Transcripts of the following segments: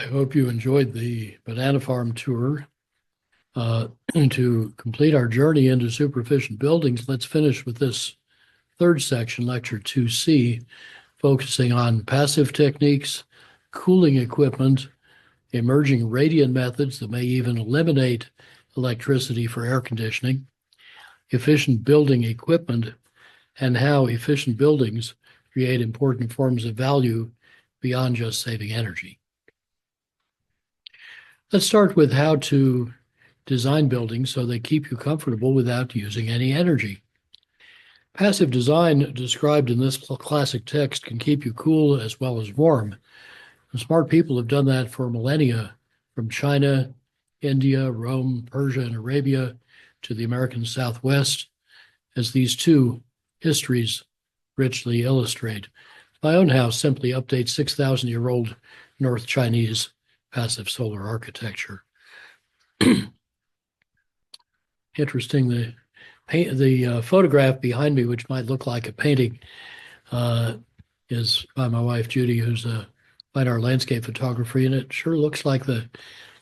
I hope you enjoyed the banana farm tour. To complete our journey into superefficient buildings, let's finish with this third section, Lecture 2C, focusing on passive techniques, cooling equipment, emerging radiant methods that may even eliminate electricity for air conditioning, efficient building equipment, and how efficient buildings create important forms of value beyond just saving energy. Let's start with how to design buildings so they keep you comfortable without using any energy. Passive design described in this classic text can keep you cool as well as warm. And smart people have done that for millennia, from China, India, Rome, Persia, and Arabia to the American Southwest, as these two histories richly illustrate. My own house simply updates 6,000-year-old North Chinese passive solar architecture. Interesting, the photograph behind me, which might look like a painting, is by my wife, Judy, who's a fine art landscape photographer, and it sure looks like the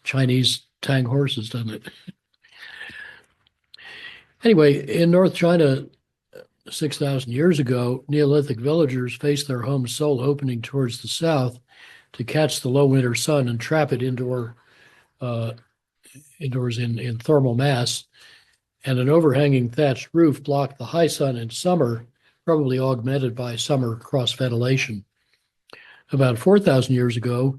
Chinese Tang horses, doesn't it? Anyway, in North China, 6,000 years ago, Neolithic villagers faced their home's sole opening towards the south to catch the low winter sun and trap it indoors in thermal mass. And an overhanging thatched roof blocked the high sun in summer, probably augmented by summer cross ventilation. About 4,000 years ago,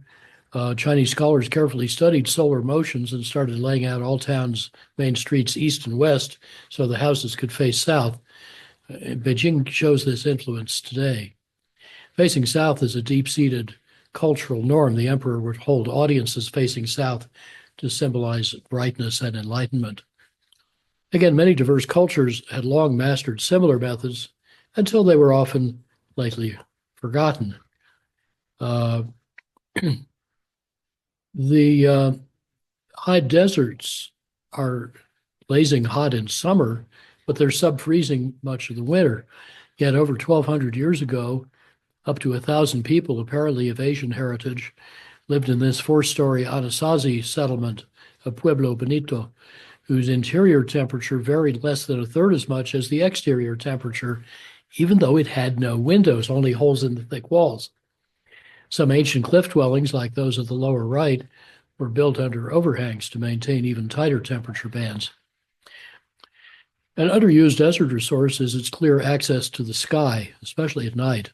Chinese scholars carefully studied solar motions and started laying out all towns' main streets east and west so the houses could face south. Beijing shows this influence today. Facing south is a deep-seated cultural norm. The emperor would hold audiences facing south to symbolize brightness and enlightenment. Again, many diverse cultures had long mastered similar methods until they were often lately forgotten. The high deserts are blazing hot in summer, but they're sub-freezing much of the winter. Yet over 1,200 years ago, up to 1,000 people, apparently of Asian heritage, lived in this 4-story Anasazi settlement of Pueblo Bonito, whose interior temperature varied less than a third as much as the exterior temperature, even though it had no windows, only holes in the thick walls. Some ancient cliff dwellings, like those of the lower right, were built under overhangs to maintain even tighter temperature bands. An underused desert resource is its clear access to the sky, especially at night.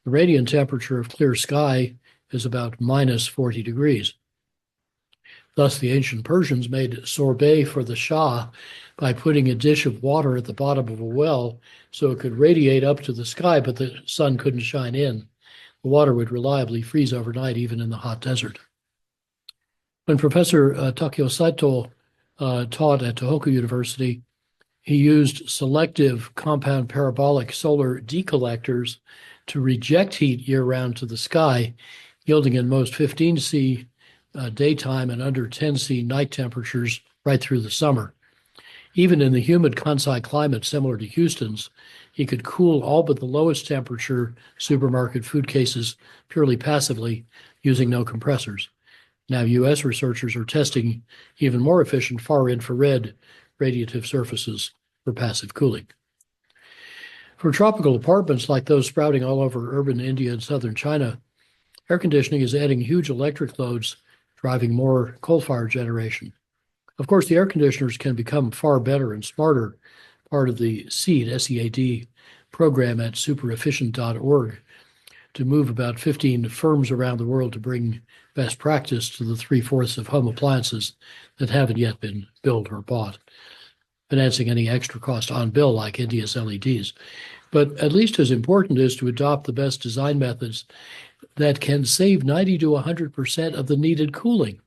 The radiant temperature of clear sky is about minus 40 degrees. Thus, the ancient Persians made sorbet for the Shah by putting a dish of water at the bottom of a well so it could radiate up to the sky, but the sun couldn't shine in. The water would reliably freeze overnight, even in the hot desert. When Professor Takeo Saito taught at Tohoku University, he used selective compound parabolic solar decollectors to reject heat year-round to the sky, yielding in most 15 C daytime and under 10 C night temperatures right through the summer. Even in the humid Kansai climate similar to Houston's, he could cool all but the lowest temperature supermarket food cases purely passively using no compressors. Now, U.S. researchers are testing even more efficient far-infrared radiative surfaces for passive cooling. For tropical apartments like those sprouting all over urban India and southern China, air conditioning is adding huge electric loads, driving more coal-fired generation. Of course, the air conditioners can become far better and smarter, part of the SEED, S-E-A-D, program at superefficient.org, to move about 15 firms around the world to bring best practice to the 3/4 of home appliances that haven't yet been built or bought, financing any extra cost on bill like India's LEDs. But at least as important is to adopt the best design methods that can save 90 to 100% of the needed cooling.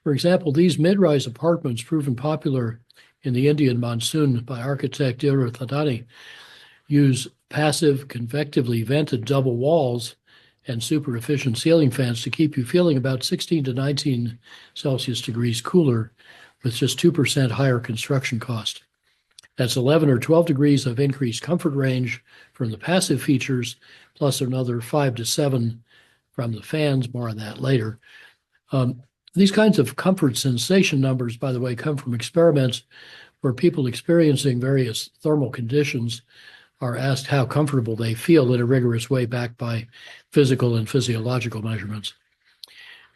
For example, these mid-rise apartments, proven popular in the Indian monsoon by architect Dhirubhai Thadani, use passive, convectively vented double walls and super efficient ceiling fans to keep you feeling about 16 to 19 Celsius degrees cooler with just 2% higher construction cost. That's 11 or 12 degrees of increased comfort range from the passive features, plus another 5 to 7 from the fans, more on that later. These kinds of comfort sensation numbers, by the way, come from experiments where people experiencing various thermal conditions are asked how comfortable they feel in a rigorous way backed by physical and physiological measurements.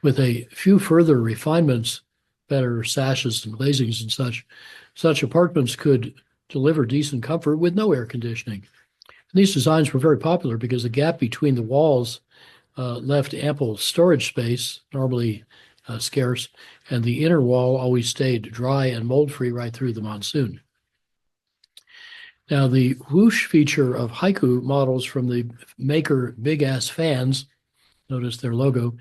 With a few further refinements, better sashes and glazings and such apartments could deliver decent comfort with no air conditioning. And these designs were very popular because the gap between the walls left ample storage space, normally scarce, and the inner wall always stayed dry and mold-free right through the monsoon. Now, the whoosh feature of haiku models from the maker Big Ass Fans, notice their logo,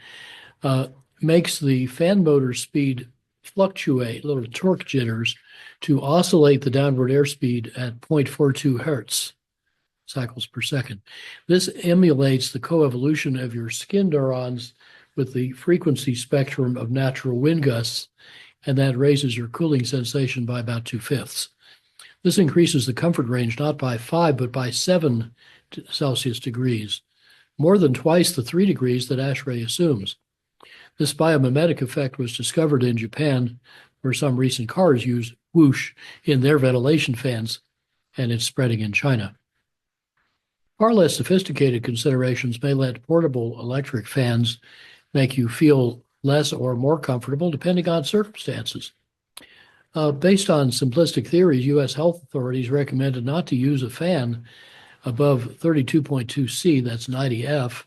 makes the fan motor speed fluctuate, little torque jitters, to oscillate the downward airspeed at 0.42 hertz cycles per second. This emulates the coevolution of your skin neurons with the frequency spectrum of natural wind gusts, and that raises your cooling sensation by about 2/5. This increases the comfort range not by 5, but by 7 Celsius degrees, more than twice the 3 degrees that ASHRAE assumes. This biomimetic effect was discovered in Japan, where some recent cars use whoosh in their ventilation fans, and it's spreading in China. Far less sophisticated considerations may let portable electric fans make you feel less or more comfortable depending on circumstances. Based on simplistic theories, U.S. health authorities recommended not to use a fan above 32.2 C, that's 90 F,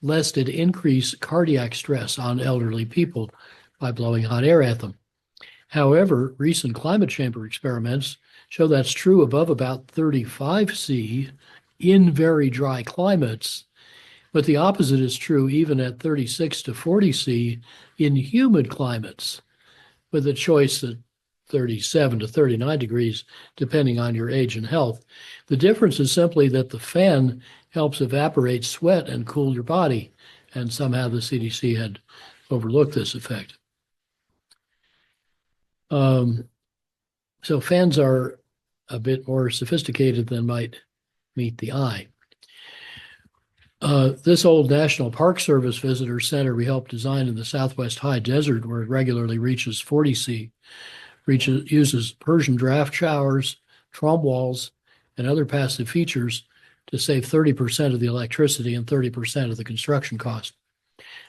lest it increase cardiac stress on elderly people by blowing hot air at them. However, recent climate chamber experiments show that's true above about 35 C in very dry climates, but the opposite is true even at 36 to 40 C in humid climates, with a choice at 37 to 39 degrees, depending on your age and health. The difference is simply that the fan helps evaporate sweat and cool your body, and somehow the CDC had overlooked this effect. So fans are a bit more sophisticated than might meet the eye. This old National Park Service visitor center we helped design in the Southwest High Desert, where it regularly reaches 40 C, uses Persian draft showers, trom walls, and other passive features to save 30% of the electricity and 30% of the construction cost.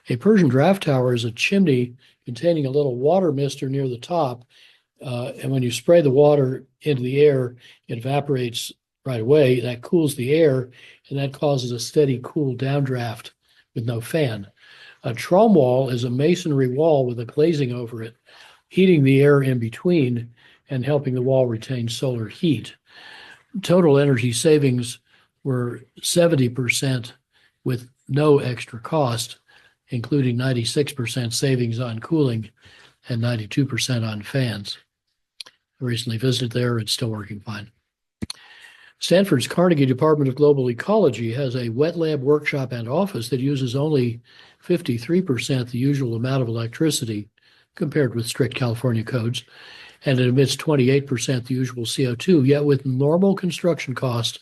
A Persian draft tower is a chimney containing a little water mister near the top, and when you spray the water into the air, it evaporates right away. That cools the air, and that causes a steady, cool downdraft with no fan. A trom wall is a masonry wall with a glazing over it, heating the air in between and helping the wall retain solar heat. Total energy savings were 70% with no extra cost, including 96% savings on cooling and 92% on fans. I recently visited there. It's still working fine. Stanford's Carnegie Department of Global Ecology has a wet lab workshop and office that uses only 53% the usual amount of electricity compared with strict California codes, and it emits 28% the usual CO2, yet with normal construction cost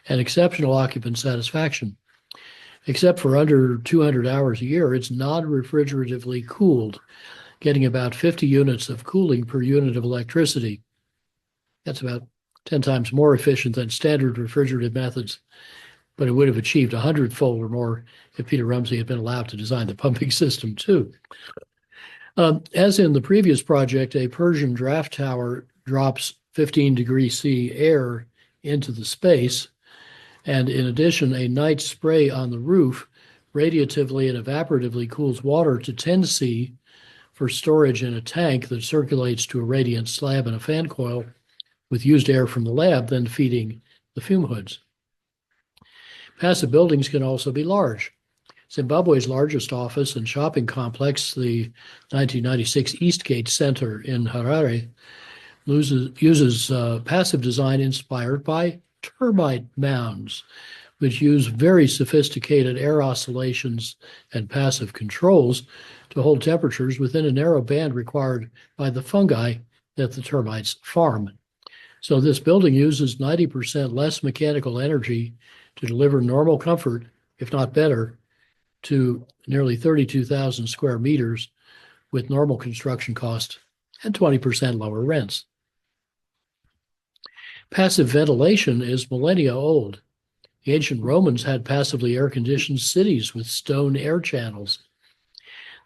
and exceptional occupant satisfaction. Except for under 200 hours a year, it's non-refrigeratively cooled, getting about 50 units of cooling per unit of electricity. That's about 10 times more efficient than standard refrigerative methods, but it would have achieved 100-fold or more if Peter Rumsey had been allowed to design the pumping system too. As in the previous project, a Persian draft tower drops 15 degrees C air into the space, and in addition, a night spray on the roof radiatively and evaporatively cools water to 10 C for storage in a tank that circulates to a radiant slab and a fan coil with used air from the lab, then feeding the fume hoods. Passive buildings can also be large. Zimbabwe's largest office and shopping complex, the 1996 Eastgate Center in Harare, uses passive design inspired by termite mounds, which use very sophisticated air oscillations and passive controls to hold temperatures within a narrow band required by the fungi that the termites farm. So this building uses 90% less mechanical energy to deliver normal comfort, if not better, to nearly 32,000 square meters with normal construction costs and 20% lower rents. Passive ventilation is millennia old. The ancient Romans had passively air-conditioned cities with stone air channels.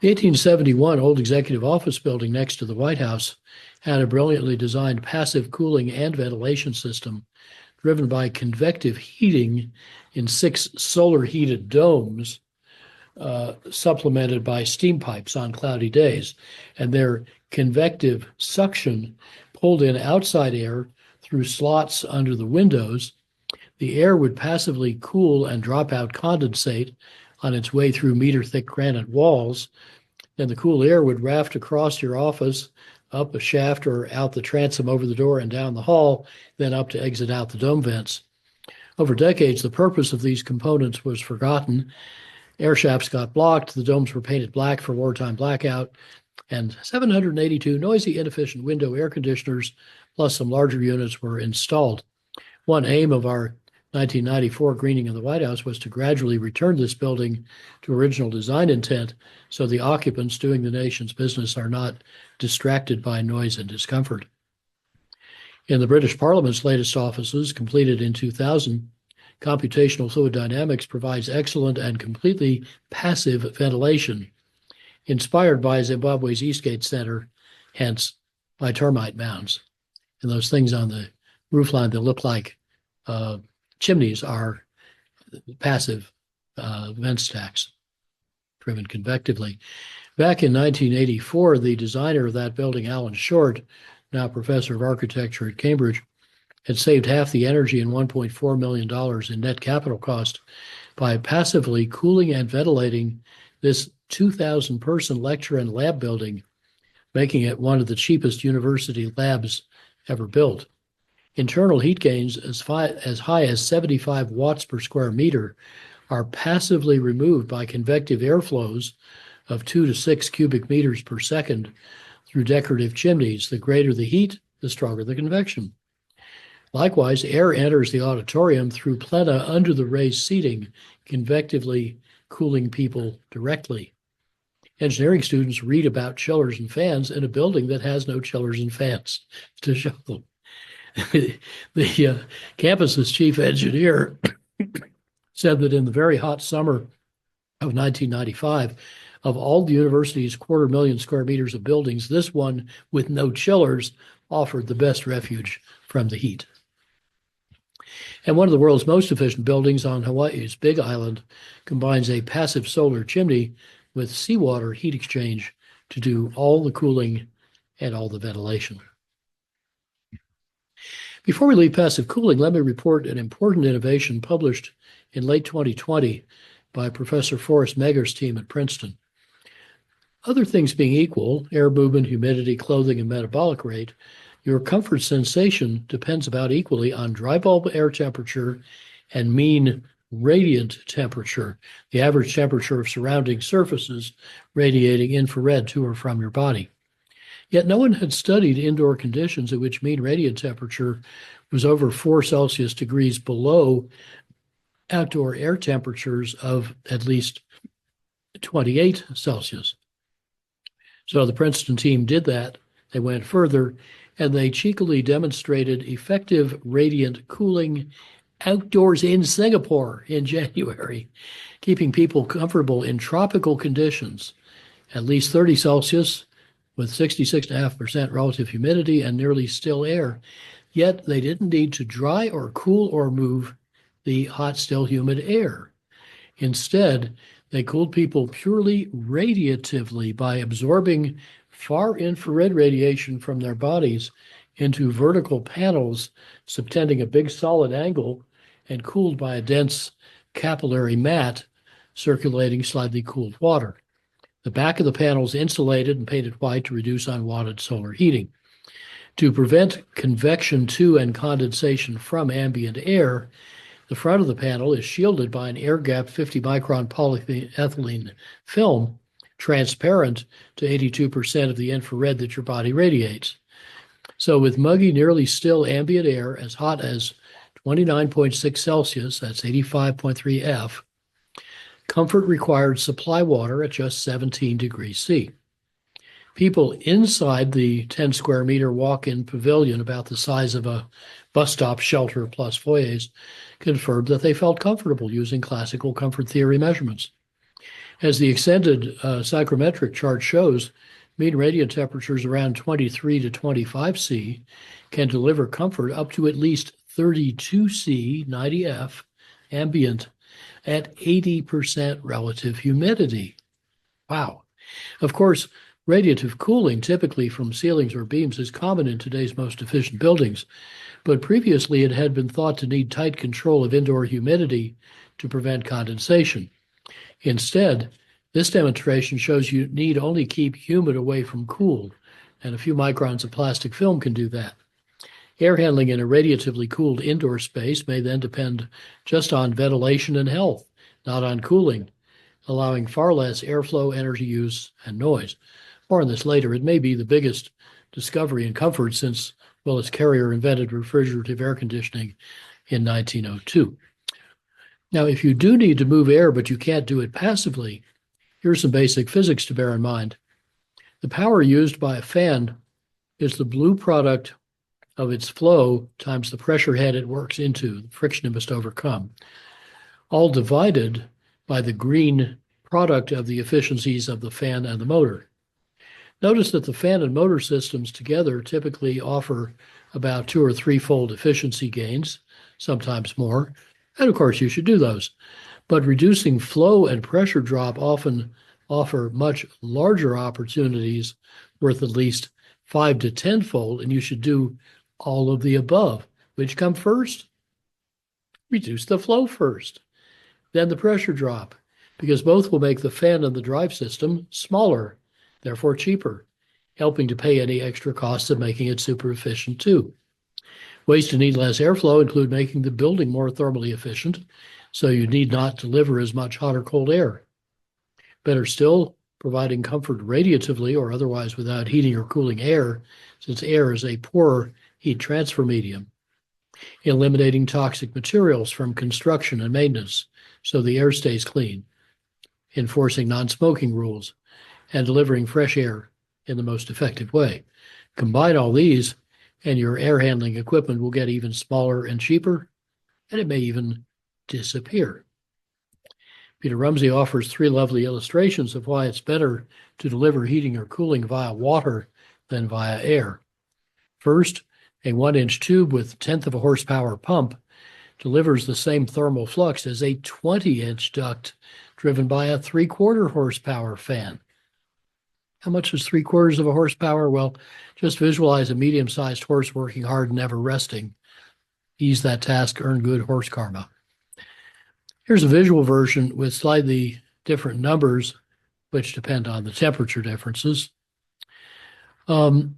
The 1871 old executive office building next to the White House had a brilliantly designed passive cooling and ventilation system driven by convective heating in 6 solar-heated domes, supplemented by steam pipes on cloudy days. And their convective suction pulled in outside air through slots under the windows. The air would passively cool and drop out condensate on its way through meter-thick granite walls. Then the cool air would raft across your office, up a shaft or out the transom over the door and down the hall, then up to exit out the dome vents. Over decades, the purpose of these components was forgotten. Air shafts got blocked, the domes were painted black for wartime blackout, and 782 noisy, inefficient window air conditioners, plus some larger units, were installed. One aim of our 1994 greening of the White House was to gradually return this building to original design intent so the occupants doing the nation's business are not distracted by noise and discomfort. In the British Parliament's latest offices, completed in 2000, computational fluid dynamics provides excellent and completely passive ventilation, inspired by Zimbabwe's Eastgate Center, hence by termite mounds. And those things on the roofline that look like chimneys are passive vent stacks driven convectively. Back in 1984, the designer of that building, Alan Short, now professor of architecture at Cambridge, had saved half the energy and $1.4 million in net capital cost by passively cooling and ventilating this 2,000-person lecture and lab building, making it one of the cheapest university labs ever built. Internal heat gains as high as 75 watts per square meter are passively removed by convective airflows of 2 to 6 cubic meters per second through decorative chimneys. The greater the heat, the stronger the convection. Likewise, air enters the auditorium through plena under the raised seating, convectively cooling people directly. Engineering students read about chillers and fans in a building that has no chillers and fans to show them. The campus's chief engineer said that in the very hot summer of 1995, of all the university's 250,000 square meters of buildings, this one with no chillers offered the best refuge from the heat. And one of the world's most efficient buildings on Hawaii's Big Island combines a passive solar chimney with seawater heat exchange to do all the cooling and all the ventilation. Before we leave passive cooling, let me report an important innovation published in late 2020 by Professor Forrest Megger's team at Princeton. Other things being equal, air movement, humidity, clothing, and metabolic rate, your comfort sensation depends about equally on dry bulb air temperature and mean radiant temperature, the average temperature of surrounding surfaces radiating infrared to or from your body. Yet no one had studied indoor conditions at which mean radiant temperature was over 4 Celsius degrees below outdoor air temperatures of at least 28 Celsius. So the Princeton team did that. They went further, and they cheekily demonstrated effective radiant cooling outdoors in Singapore in January, keeping people comfortable in tropical conditions, at least 30 Celsius, with 66.5% relative humidity and nearly still air. Yet they didn't need to dry or cool or move the hot, still humid air. Instead, they cooled people purely radiatively by absorbing far infrared radiation from their bodies into vertical panels subtending a big solid angle and cooled by a dense capillary mat circulating slightly cooled water. The back of the panels insulated and painted white to reduce unwanted solar heating. To prevent convection to and condensation from ambient air, the front of the panel is shielded by an air-gapped 50-micron polyethylene film, transparent to 82% of the infrared that your body radiates. So with muggy, nearly still ambient air as hot as 29.6 Celsius, that's 85.3 F, comfort required supply water at just 17 degrees C. People inside the 10 square meter walk-in pavilion, about the size of a bus stop shelter plus foyers, confirmed that they felt comfortable using classical comfort theory measurements. As the extended psychrometric chart shows, mean radiant temperatures around 23 to 25 C can deliver comfort up to at least 32 C, 90 F, ambient at 80% relative humidity. Wow. Of course, radiative cooling, typically from ceilings or beams, is common in today's most efficient buildings, but previously it had been thought to need tight control of indoor humidity to prevent condensation. Instead, this demonstration shows you need only keep humid away from cool, and a few microns of plastic film can do that. Air handling in a radiatively cooled indoor space may then depend just on ventilation and health, not on cooling, allowing far less airflow, energy use, and noise. More on this later. It may be the biggest discovery in comfort since Willis Carrier invented refrigerative air conditioning in 1902. Now, if you do need to move air, but you can't do it passively, here's some basic physics to bear in mind. The power used by a fan is the blue product of its flow times the pressure head it works into, the friction it must overcome, all divided by the green product of the efficiencies of the fan and the motor. Notice that the fan and motor systems together typically offer about 2 or 3-fold efficiency gains, sometimes more, and of course you should do those. But reducing flow and pressure drop often offer much larger opportunities worth at least 5 to 10-fold, and you should do all of the above. Which come first? Reduce the flow first, then the pressure drop, because both will make the fan and the drive system smaller, therefore cheaper, helping to pay any extra costs of making it super efficient too. Ways to need less airflow include making the building more thermally efficient, so you need not deliver as much hot or cold air. Better still, providing comfort radiatively or otherwise without heating or cooling air, since air is a poor heat transfer medium. Eliminating toxic materials from construction and maintenance so the air stays clean. Enforcing non-smoking rules and delivering fresh air in the most effective way. Combine all these and your air handling equipment will get even smaller and cheaper, and it may even disappear. Peter Rumsey offers 3 lovely illustrations of why it's better to deliver heating or cooling via water than via air. First, a 1-inch tube with 1/10 of a horsepower pump delivers the same thermal flux as a 20-inch duct driven by a 3/4 horsepower fan. How much is 3/4 of a horsepower? Well, just visualize a medium-sized horse working hard and never resting. Ease that task, earn good horse karma. Here's a visual version with slightly different numbers, which depend on the temperature differences. Or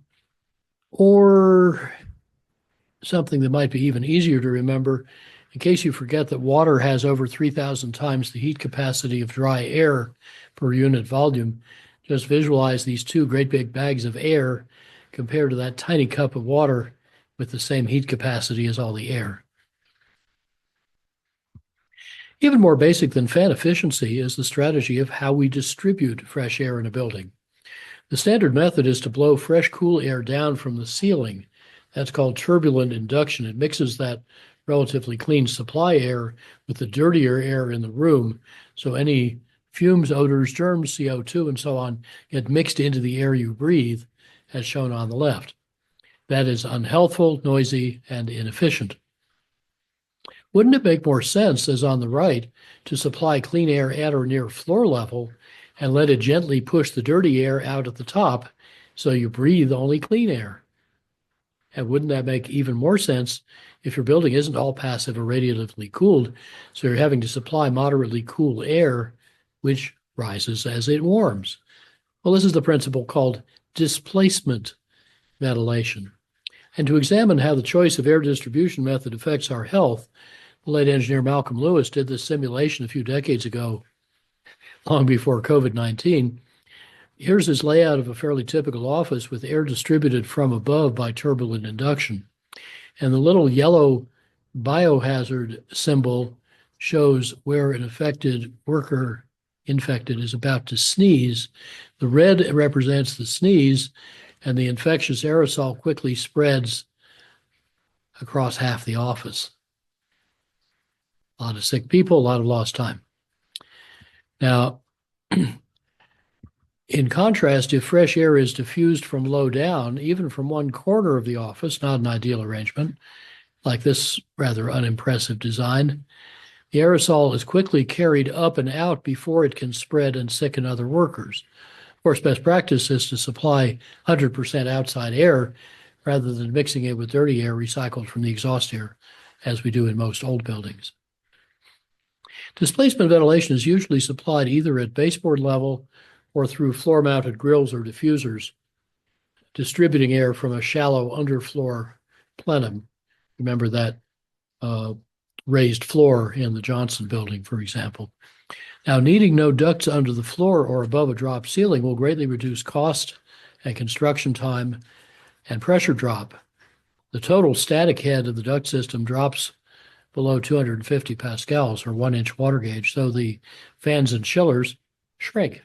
something that might be even easier to remember, in case you forget that water has over 3,000 times the heat capacity of dry air per unit volume, just visualize these 2 great big bags of air compared to that tiny cup of water with the same heat capacity as all the air. Even more basic than fan efficiency is the strategy of how we distribute fresh air in a building. The standard method is to blow fresh, cool air down from the ceiling. That's called turbulent induction. It mixes that relatively clean supply air with the dirtier air in the room, so any fumes, odors, germs, CO2, and so on get mixed into the air you breathe, as shown on the left. That is unhealthful, noisy, and inefficient. Wouldn't it make more sense, as on the right, to supply clean air at or near floor level and let it gently push the dirty air out at the top so you breathe only clean air? And wouldn't that make even more sense if your building isn't all passive or radiatively cooled, so you're having to supply moderately cool air, which rises as it warms? Well, this is the principle called displacement ventilation. And to examine how the choice of air distribution method affects our health, the late engineer Malcolm Lewis did this simulation a few decades ago, long before COVID-19. Here's his layout of a fairly typical office with air distributed from above by turbulent induction. And the little yellow biohazard symbol shows where an affected worker infected is about to sneeze. The red represents the sneeze, and the infectious aerosol quickly spreads across half the office. A lot of sick people, a lot of lost time. Now, in contrast, if fresh air is diffused from low down, even from one corner of the office, not an ideal arrangement, like this rather unimpressive design, the aerosol is quickly carried up and out before it can spread and sicken other workers. Of course, best practice is to supply 100% outside air rather than mixing it with dirty air recycled from the exhaust air, as we do in most old buildings. Displacement ventilation is usually supplied either at baseboard level or through floor-mounted grills or diffusers, distributing air from a shallow underfloor plenum. Remember that raised floor in the Johnson building, for example. Now, needing no ducts under the floor or above a drop ceiling will greatly reduce cost and construction time and pressure drop. The total static head of the duct system drops below 250 pascals or 1-inch water gauge, so the fans and chillers shrink.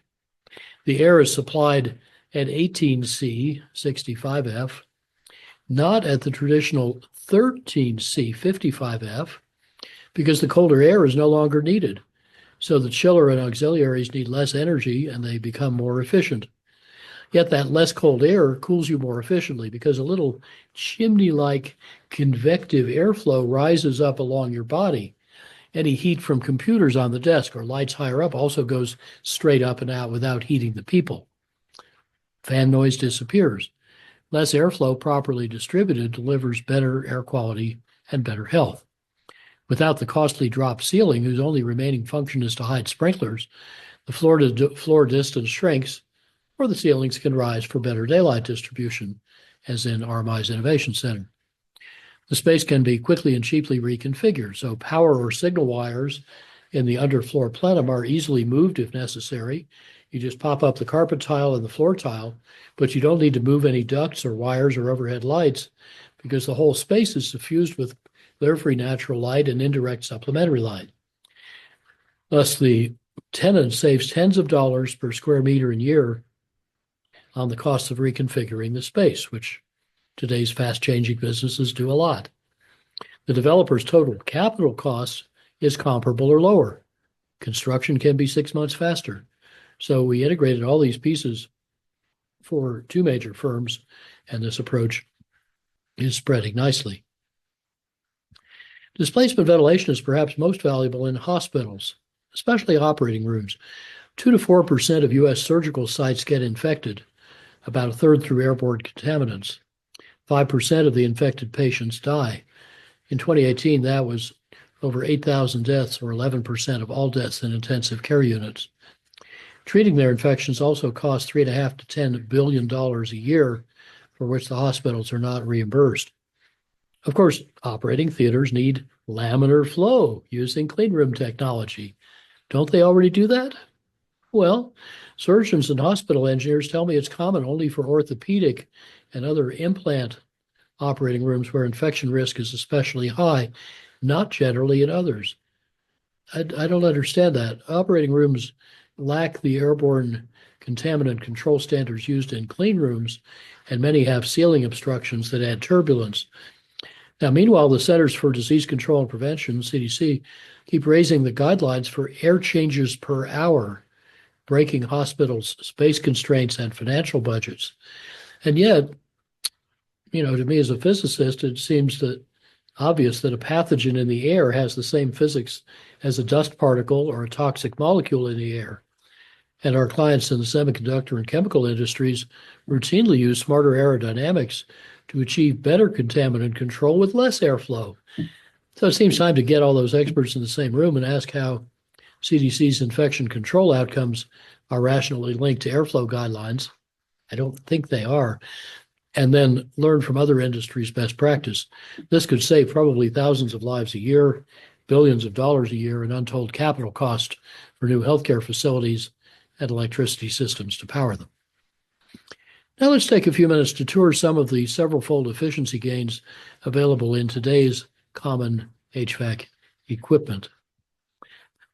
The air is supplied at 18C, 65F, not at the traditional 13C, 55F, because the colder air is no longer needed. So the chiller and auxiliaries need less energy and they become more efficient. Yet that less cold air cools you more efficiently because a little chimney-like convective airflow rises up along your body. Any heat from computers on the desk or lights higher up also goes straight up and out without heating the people. Fan noise disappears. Less airflow properly distributed delivers better air quality and better health. Without the costly drop ceiling, whose only remaining function is to hide sprinklers, the floor-to-floor distance shrinks, or the ceilings can rise for better daylight distribution, as in RMI's Innovation Center. The space can be quickly and cheaply reconfigured, so power or signal wires in the underfloor plenum are easily moved if necessary. You just pop up the carpet tile and the floor tile, but you don't need to move any ducts or wires or overhead lights because the whole space is suffused with glare-free natural light and indirect supplementary light. Thus, the tenant saves tens of dollars per square meter and year on the cost of reconfiguring the space, which today's fast-changing businesses do a lot. The developer's total capital cost is comparable or lower. Construction can be 6 months faster. So we integrated all these pieces for 2 major firms, and this approach is spreading nicely. Displacement ventilation is perhaps most valuable in hospitals, especially operating rooms. 2 to 4% of U.S. surgical sites get infected, about a third through airborne contaminants. 5% of the infected patients die. In 2018, that was over 8,000 deaths, or 11% of all deaths in intensive care units. Treating their infections also costs $3.5 to $10 billion a year, for which the hospitals are not reimbursed. Of course, operating theaters need laminar flow using cleanroom technology. Don't they already do that? Well, surgeons and hospital engineers tell me it's common only for orthopedic and other implant operating rooms where infection risk is especially high, not generally in others. I don't understand that. Operating rooms lack the airborne contaminant control standards used in clean rooms, and many have ceiling obstructions that add turbulence. Now, meanwhile, the Centers for Disease Control and Prevention, CDC, keep raising the guidelines for air changes per hour, breaking hospitals' space constraints and financial budgets. And yet, to me as a physicist, it seems that obvious that a pathogen in the air has the same physics as a dust particle or a toxic molecule in the air. And our clients in the semiconductor and chemical industries routinely use smarter aerodynamics to achieve better contaminant control with less airflow. So it seems time to get all those experts in the same room and ask how CDC's infection control outcomes are rationally linked to airflow guidelines. I don't think they are. And then learn from other industries' best practice. This could save probably thousands of lives a year, billions of dollars a year, and untold capital cost for new healthcare facilities and electricity systems to power them. Now let's take a few minutes to tour some of the several-fold efficiency gains available in today's common HVAC equipment.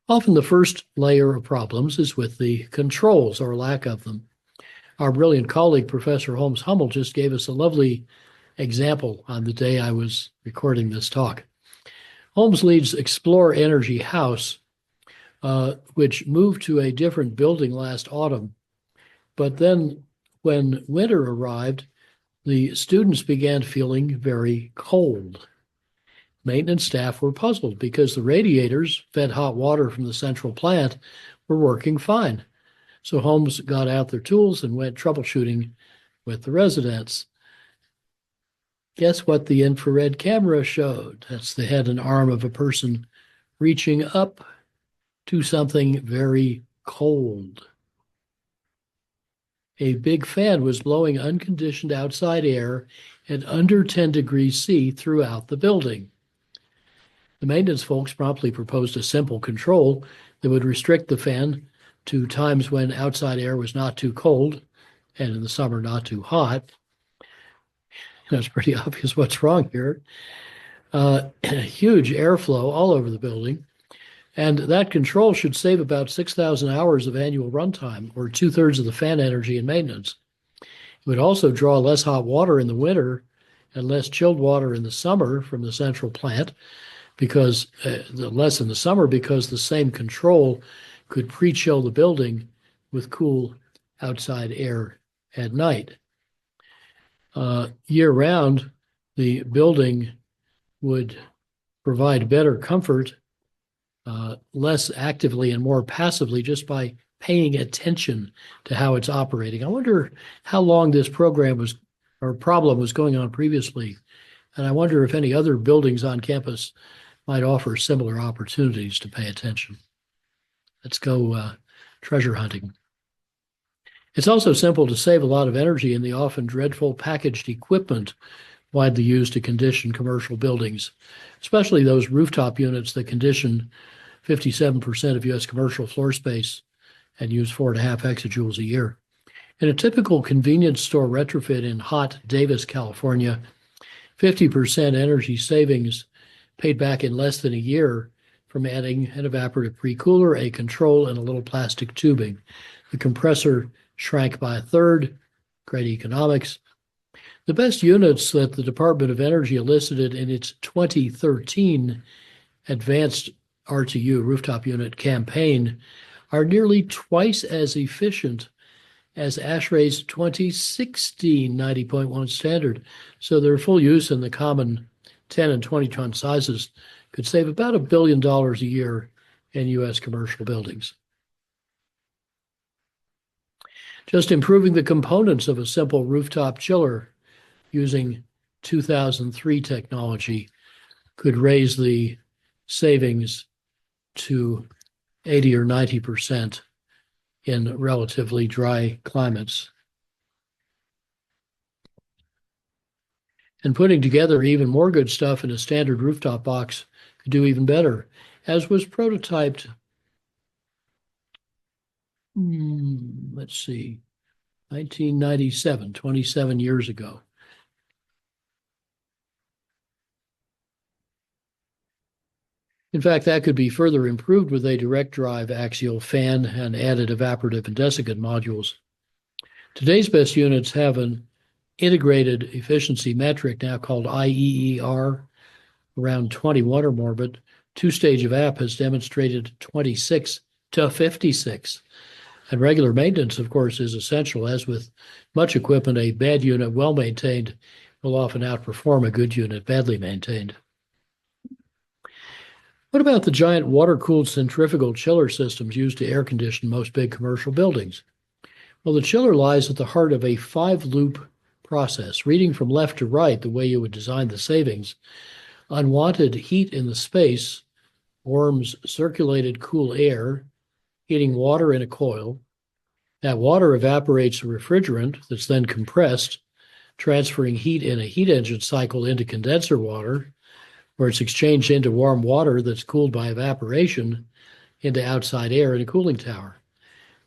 Often the first layer of problems is with the controls or lack of them. Our brilliant colleague, Professor Holmes Hummel, just gave us a lovely example on the day I was recording this talk. Holmes leads Explore Energy House, which moved to a different building last autumn. But then when winter arrived, the students began feeling very cold. Maintenance staff were puzzled because the radiators fed hot water from the central plant were working fine. So Holmes got out their tools and went troubleshooting with the residents. Guess what the infrared camera showed? That's the head and arm of a person reaching up to something very cold. A big fan was blowing unconditioned outside air at under 10 degrees C throughout the building. The maintenance folks promptly proposed a simple control that would restrict the fan to times when outside air was not too cold and in the summer not too hot. It's pretty obvious what's wrong here. Huge airflow all over the building. And that control should save about 6,000 hours of annual runtime, or 2/3 of the fan energy and maintenance. It would also draw less hot water in the winter and less chilled water in the summer from the central plant, because less in the summer because the same control could pre-chill the building with cool outside air at night. Year-round, the building would provide better comfort less actively and more passively just by paying attention to how it's operating. I wonder how long this problem was going on previously, and I wonder if any other buildings on campus might offer similar opportunities to pay attention. Let's go treasure hunting. It's also simple to save a lot of energy in the often dreadful packaged equipment widely used to condition commercial buildings, especially those rooftop units that condition 57% of U.S. commercial floor space and use 4.5 exajoules a year. In a typical convenience store retrofit in hot Davis, California, 50% energy savings paid back in less than a year from adding an evaporative pre-cooler, a control, and a little plastic tubing. The compressor shrank by 1/3, great economics. The best units that the Department of Energy elicited in its 2013 Advanced RTU rooftop unit campaign are nearly twice as efficient as ASHRAE's 2016 90.1 standard. So their full use in the common 10 and 20 ton sizes could save about $1 billion a year in U.S. commercial buildings. Just improving the components of a simple rooftop chiller using 2003 technology could raise the savings to 80 or 90% in relatively dry climates. And putting together even more good stuff in a standard rooftop box could do even better, as was prototyped, let's see, 1997, 27 years ago. In fact, that could be further improved with a direct drive axial fan and added evaporative and desiccant modules. Today's best units have an integrated efficiency metric now called IEER, around 21 or more, but two-stage evap has demonstrated 26 to 56. And regular maintenance, of course, is essential. As with much equipment, a bad unit well maintained will often outperform a good unit badly maintained. What about the giant water-cooled centrifugal chiller systems used to air condition most big commercial buildings? Well, the chiller lies at the heart of a 5-loop process, reading from left to right the way you would design the savings. Unwanted heat in the space warms circulated cool air, heating water in a coil. That water evaporates a refrigerant that's then compressed, transferring heat in a heat engine cycle into condenser water, where it's exchanged into warm water that's cooled by evaporation into outside air in a cooling tower.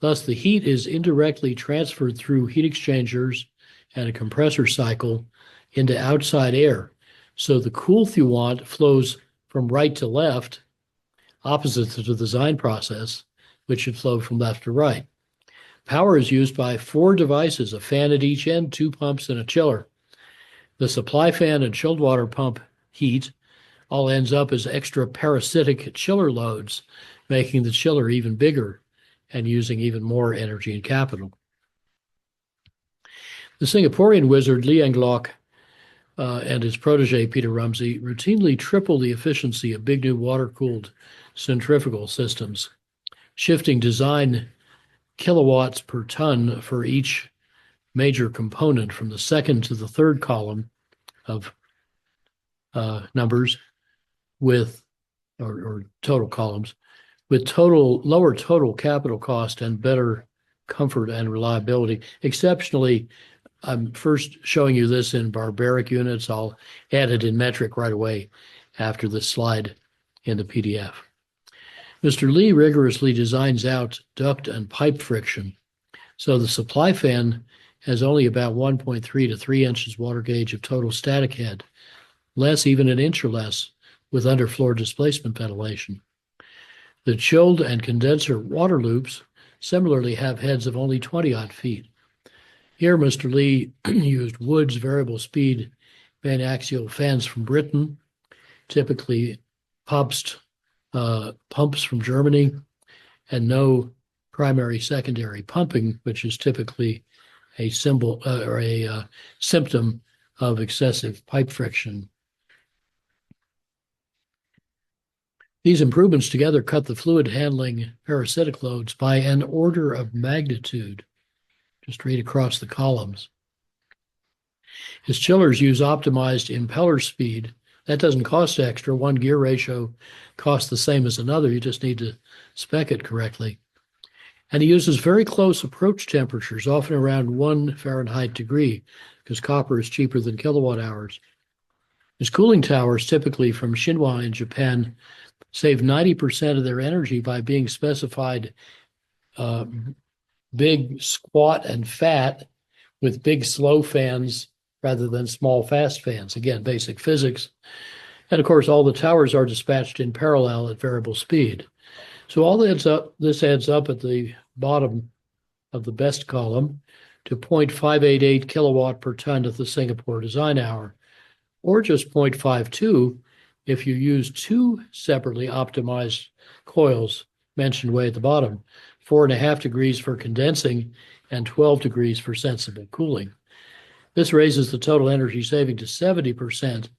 Thus, the heat is indirectly transferred through heat exchangers and a compressor cycle into outside air. So the cool effluent flows from right to left opposite to the design process, which should flow from left to right. Power is used by 4 devices, a fan at each end, 2 pumps, and a chiller. The supply fan and chilled water pump heat all ends up as extra parasitic chiller loads, making the chiller even bigger and using even more energy and capital. The Singaporean wizard Liang Lok and his protege Peter Rumsey routinely triple the efficiency of big new water-cooled centrifugal systems, shifting design kilowatts per ton for each major component from the second to the third column of numbers with, or total columns, with lower total capital cost and better comfort and reliability. Exceptionally, I'm first showing you this in barbaric units. I'll add it in metric right away after this slide in the PDF. Mr. Lee rigorously designs out duct and pipe friction. So the supply fan has only about 1.3 to 3 inches water gauge of total static head, less, even an inch or less, with underfloor displacement ventilation. The chilled and condenser water loops similarly have heads of only 20-odd feet. Here, Mr. Lee used Wood's variable speed van-axial fans from Britain, typically pumps from Germany, and no primary-secondary pumping, which is typically a symbol or a symptom of excessive pipe friction. These improvements together cut the fluid handling parasitic loads by an order of magnitude. Just read across the columns. His chillers use optimized impeller speed. That doesn't cost extra. One gear ratio costs the same as another. You just need to spec it correctly. And he uses very close approach temperatures, often around 1 Fahrenheit degree, because copper is cheaper than kilowatt hours. His cooling towers, typically from Shinwa in Japan, save 90% of their energy by being specified big, squat, and fat with big, slow fans rather than small, fast fans. Again, basic physics. And of course, all the towers are dispatched in parallel at variable speed. So all this adds up at the bottom of the best column to 0.588 kilowatt per ton at the Singapore design hour, or just 0.52 if you use 2 separately optimized coils mentioned way at the bottom, 4.5 degrees for condensing and 12 degrees for sensible cooling. This raises the total energy saving to 70%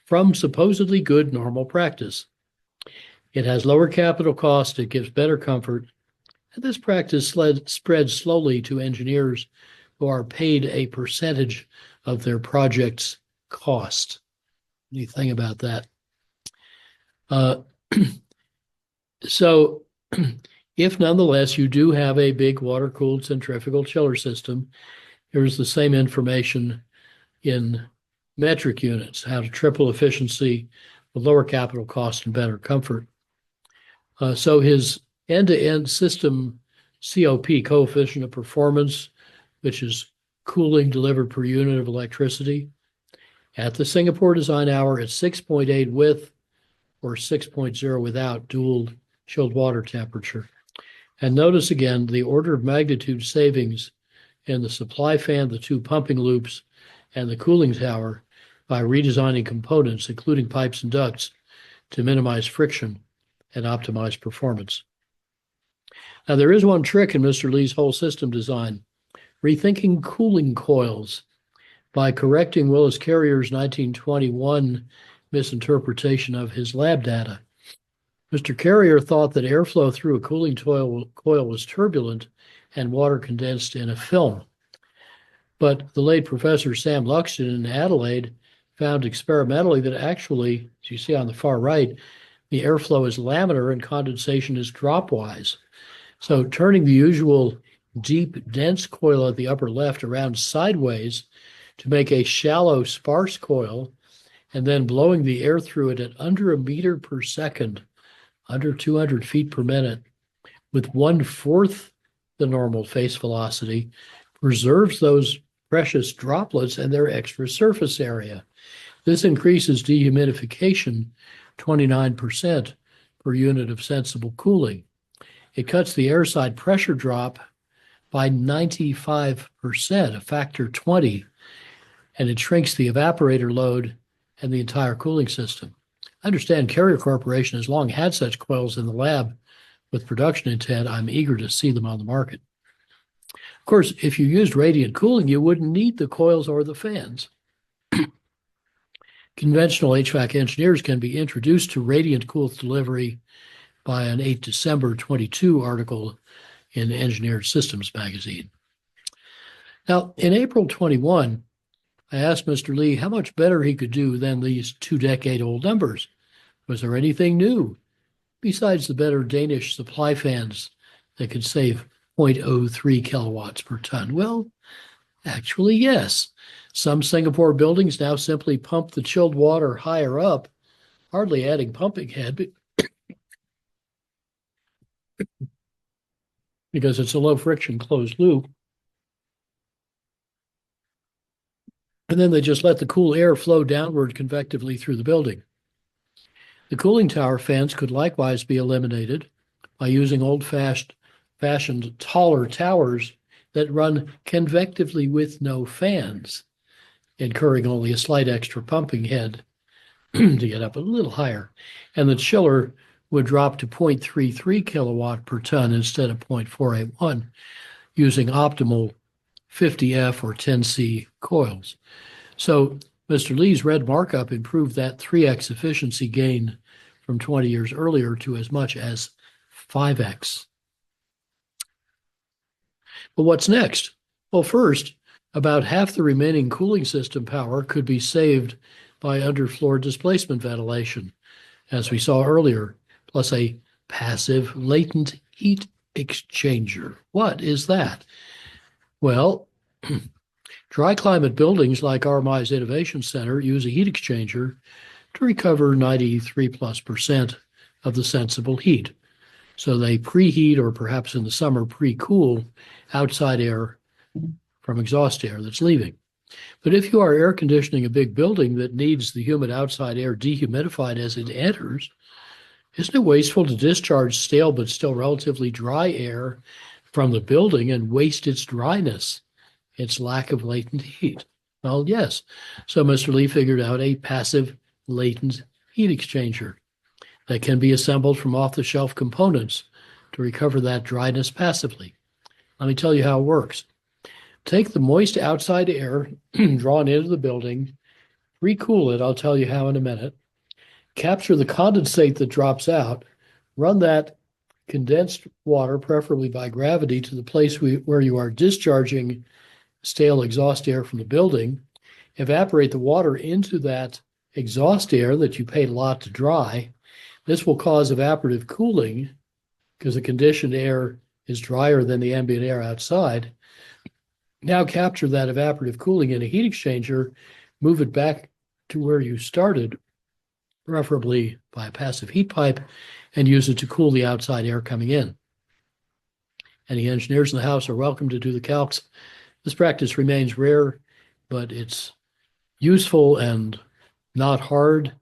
from supposedly good normal practice. It has lower capital cost, it gives better comfort, and this practice spreads slowly to engineers who are paid a percentage of their project's cost. What do you think about that? So if nonetheless you do have a big water-cooled centrifugal chiller system, here's the same information in metric units, how to triple efficiency with lower capital cost and better comfort. So his end-to-end system COP, coefficient of performance, which is cooling delivered per unit of electricity, at the Singapore design hour at 6.8 with or 6.0 without dual chilled water temperature. And notice again the order of magnitude savings in the supply fan, the 2 pumping loops, and the cooling tower by redesigning components, including pipes and ducts, to minimize friction and optimize performance. Now, there is one trick in Mr. Lee's whole system design, rethinking cooling coils by correcting Willis Carrier's 1921 misinterpretation of his lab data. Mr. Carrier thought that airflow through a cooling coil was turbulent and water condensed in a film. But the late Professor Sam Luxton in Adelaide found experimentally that actually, as you see on the far right, the airflow is laminar and condensation is dropwise. So turning the usual deep, dense coil at the upper left around sideways to make a shallow, sparse coil, and then blowing the air through it at under a meter per second, under 200 feet per minute, with 1/4 the normal face velocity, preserves those precious droplets and their extra surface area. This increases dehumidification 29%, per unit of sensible cooling. It cuts the airside pressure drop by 95%, a factor 20, and it shrinks the evaporator load and the entire cooling system. I understand Carrier Corporation has long had such coils in the lab with production intent. I'm eager to see them on the market. Of course, if you used radiant cooling, you wouldn't need the coils or the fans. Conventional HVAC engineers can be introduced to radiant cool delivery by an 8 December 22 article in Engineered Systems magazine. Now, in April 21, I asked Mr. Lee how much better he could do than these 2-decade-old numbers. Was there anything new besides the better Danish supply fans that could save 0.03 kilowatts per ton? Well, actually, yes. Some Singapore buildings now simply pump the chilled water higher up, hardly adding pumping head, because it's a low-friction closed loop. And then they just let the cool air flow downward convectively through the building. The cooling tower fans could likewise be eliminated by using old-fashioned taller towers that run convectively with no fans, incurring only a slight extra pumping head to get up a little higher. And the chiller would drop to 0.33 kilowatt per ton instead of 0.481 using optimal 50F or 10C coils. So Mr. Lee's red markup improved that 3x efficiency gain from 20 years earlier to as much as 5x. But what's next? Well, first, about half the remaining cooling system power could be saved by underfloor displacement ventilation, as we saw earlier, plus a passive latent heat exchanger. What is that? Well, dry climate buildings like RMI's Innovation Center use a heat exchanger to recover 93+% of the sensible heat. So they preheat, or perhaps in the summer pre-cool, outside air from exhaust air that's leaving. But if you are air conditioning a big building that needs the humid outside air dehumidified as it enters, isn't it wasteful to discharge stale but still relatively dry air from the building and waste its dryness, its lack of latent heat? Well, yes. So Mr. Lee figured out a passive latent heat exchanger that can be assembled from off-the-shelf components to recover that dryness passively. Let me tell you how it works. Take the moist outside air drawn into the building, recool it, I'll tell you how in a minute, capture the condensate that drops out, run that condensed water, preferably by gravity, to the place where you are discharging stale exhaust air from the building, evaporate the water into that exhaust air that you paid a lot to dry. This will cause evaporative cooling because the conditioned air is drier than the ambient air outside. Now capture that evaporative cooling in a heat exchanger, move it back to where you started, preferably by a passive heat pipe, and use it to cool the outside air coming in. Any engineers in the house are welcome to do the calcs. This practice remains rare, but it's useful and not hard.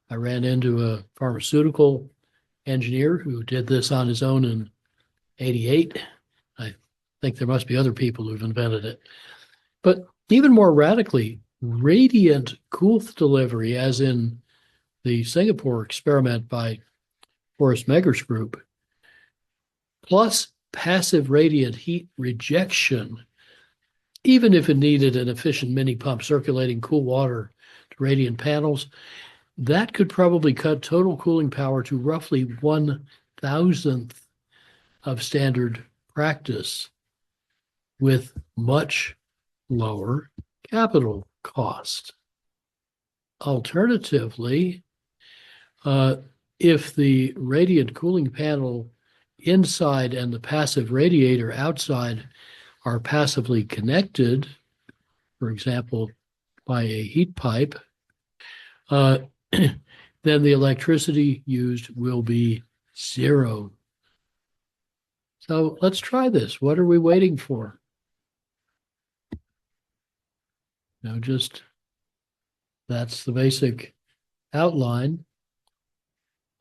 I ran into a pharmaceutical engineer who did this on his own in '88. I think there must be other people who've invented it. But even more radically, radiant cool delivery, as in the Singapore experiment by Forrest Megger's group, plus passive radiant heat rejection, even if it needed an efficient mini pump circulating cool water to radiant panels, that could probably cut total cooling power to roughly 1,000th of standard practice with much lower capital cost. Alternatively, if the radiant cooling panel inside and the passive radiator outside are passively connected, for example, by a heat pipe, then the electricity used will be zero. So let's try this. What are we waiting for? Just that's the basic outline.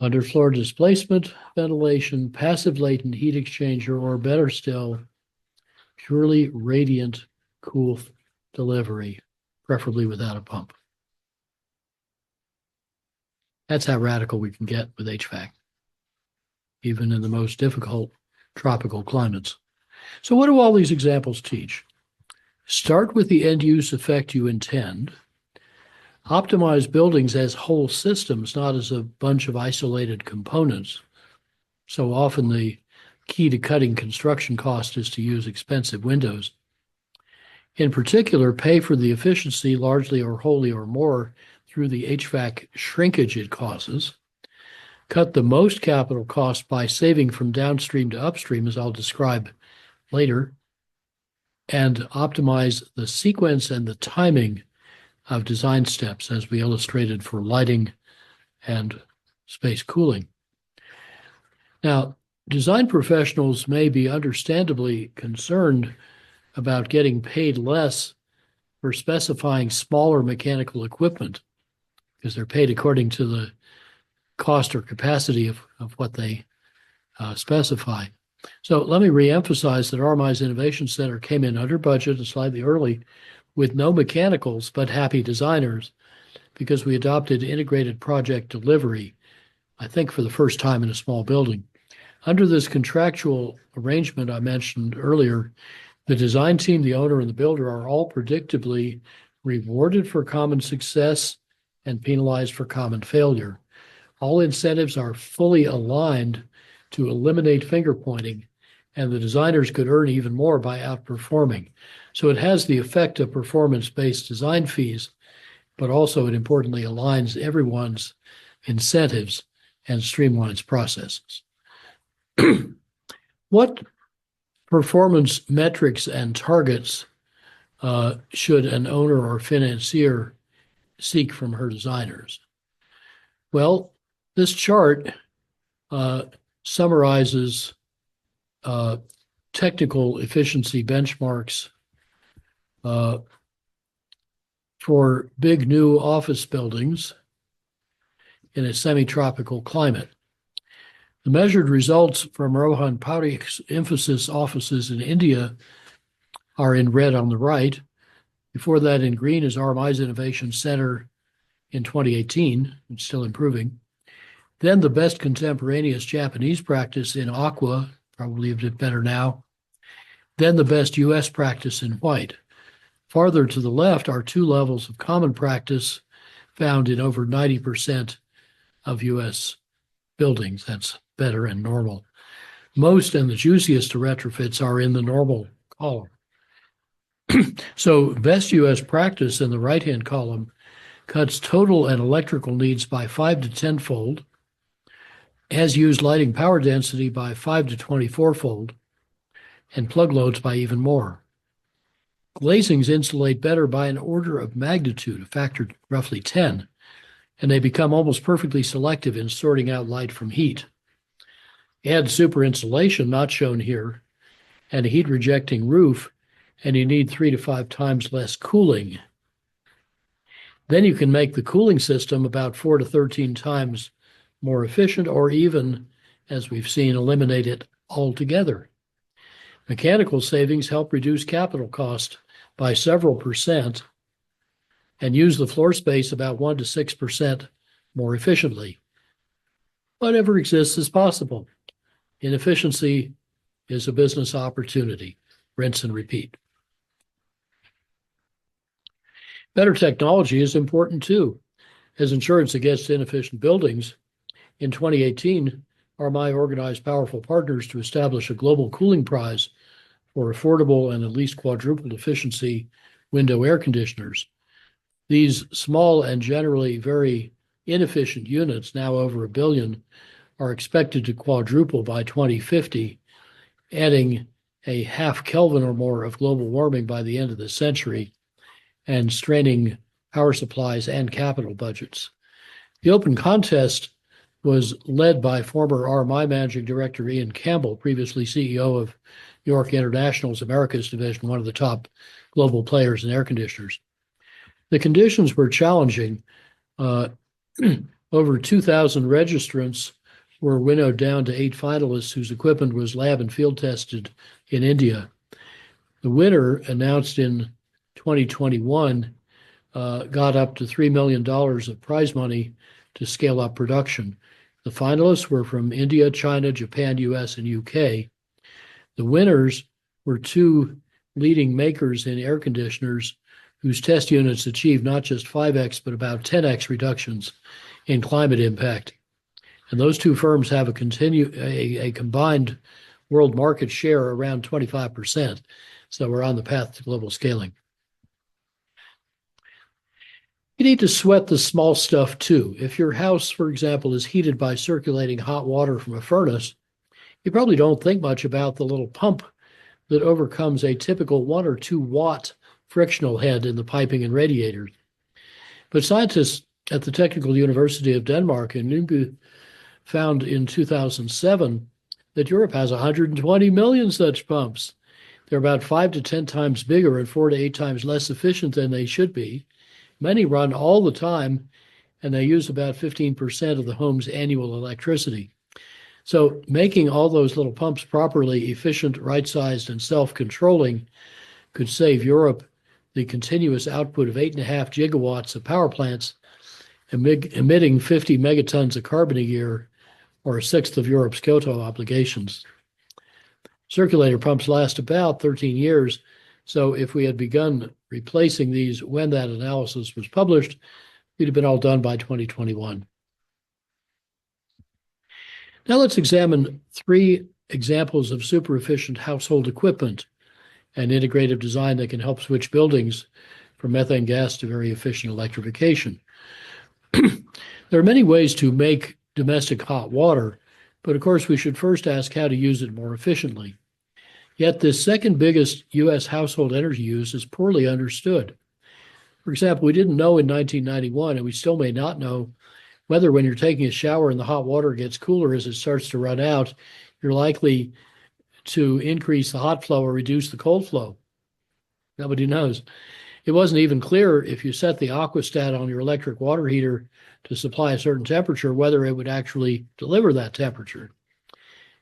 Underfloor displacement ventilation, passive latent heat exchanger, or better still, purely radiant cool delivery, preferably without a pump. That's how radical we can get with HVAC, even in the most difficult tropical climates. So what do all these examples teach? Start with the end-use effect you intend. Optimize buildings as whole systems, not as a bunch of isolated components. So often the key to cutting construction cost is to use expensive windows. In particular, pay for the efficiency largely or wholly or more through the HVAC shrinkage it causes. Cut the most capital cost by saving from downstream to upstream, as I'll describe later, and optimize the sequence and the timing of design steps, as we illustrated for lighting and space cooling. Now, design professionals may be understandably concerned about getting paid less for specifying smaller mechanical equipment because they're paid according to the cost or capacity of what they specify. So let me reemphasize that RMI's Innovation Center came in under budget and slightly early with no mechanicals but happy designers because we adopted integrated project delivery, I think for the first time in a small building. Under this contractual arrangement I mentioned earlier, the design team, the owner, and the builder are all predictably rewarded for common success and penalized for common failure. All incentives are fully aligned to eliminate finger pointing, and the designers could earn even more by outperforming. So it has the effect of performance-based design fees, but also it importantly aligns everyone's incentives and streamlines processes. What performance metrics and targets should an owner or financier seek from her designers? Well, this chart summarizes technical efficiency benchmarks for big new office buildings in a semi-tropical climate. The measured results from Rohan Parikh's Infosys offices in India are in red on the right. Before that, in green, is RMI's Innovation Center in 2018, it's still improving. Then the best contemporaneous Japanese practice in aqua, probably a bit better now. Then the best US practice in white. Farther to the left are two levels of common practice found in over 90% of US buildings. That's better and normal. Most and the juiciest retrofits are in the normal column. So best US practice in the right-hand column cuts total and electrical needs by 5 to 10-fold, has used lighting power density by 5 to 24-fold, and plug loads by even more. Glazings insulate better by an order of magnitude, a factor roughly 10, and they become almost perfectly selective in sorting out light from heat. Add super insulation, not shown here, and a heat-rejecting roof, and you need 3 to 5 times less cooling. Then you can make the cooling system about 4 to 13 times more efficient, or even, as we've seen, eliminate it altogether. Mechanical savings help reduce capital cost by several percent and use the floor space about 1 to 6% more efficiently. Whatever exists is possible. Inefficiency is a business opportunity. Rinse and repeat. Better technology is important too. As insurance against inefficient buildings, in 2018, RMI organized powerful partners to establish a global cooling prize for affordable and at least quadrupled efficiency window air conditioners. These small and generally very inefficient units, now over 1 billion, are expected to quadruple by 2050, adding a half Kelvin or more of global warming by the end of the century and straining power supplies and capital budgets. The open contest was led by former RMI Managing Director Ian Campbell, previously CEO of York International's Emeritus division, one of the top global players in air conditioners. The conditions were challenging. Over 2,000 registrants were winnowed down to 8 finalists whose equipment was lab and field tested in India. The winner, announced in 2021, got up to $3 million of prize money to scale up production. The finalists were from India, China, Japan, US, and UK. The winners were 2 leading makers in air conditioners whose test units achieved not just 5x, but about 10x reductions in climate impact. And those 2 firms have a combined world market share around 25%. So we're on the path to global scaling. You need to sweat the small stuff too. If your house, for example, is heated by circulating hot water from a furnace, you probably don't think much about the little pump that overcomes a typical 1 or 2 watt frictional head in the piping and radiators. But scientists at the Technical University of Denmark in Lyngby found in 2007 that Europe has 120 million such pumps. They're about 5 to 10 times bigger and 4 to 8 times less efficient than they should be. Many run all the time, and they use about 15% of the home's annual electricity. So making all those little pumps properly efficient, right-sized, and self-controlling could save Europe the continuous output of 8.5 gigawatts of power plants, emitting 50 megatons of carbon a year, or a sixth of Europe's Kyoto obligations. Circulator pumps last about 13 years, so if we had begun replacing these when that analysis was published, we'd have been all done by 2021. Now let's examine 3 examples of super efficient household equipment and integrative design that can help switch buildings from methane gas to very efficient electrification. There are many ways to make domestic hot water, but of course we should first ask how to use it more efficiently. Yet this second biggest U.S. household energy use is poorly understood. For example, we didn't know in 1991, and we still may not know, whether when you're taking a shower and the hot water gets cooler as it starts to run out, you're likely to increase the hot flow or reduce the cold flow. Nobody knows. It wasn't even clear if you set the aquastat on your electric water heater to supply a certain temperature, whether it would actually deliver that temperature.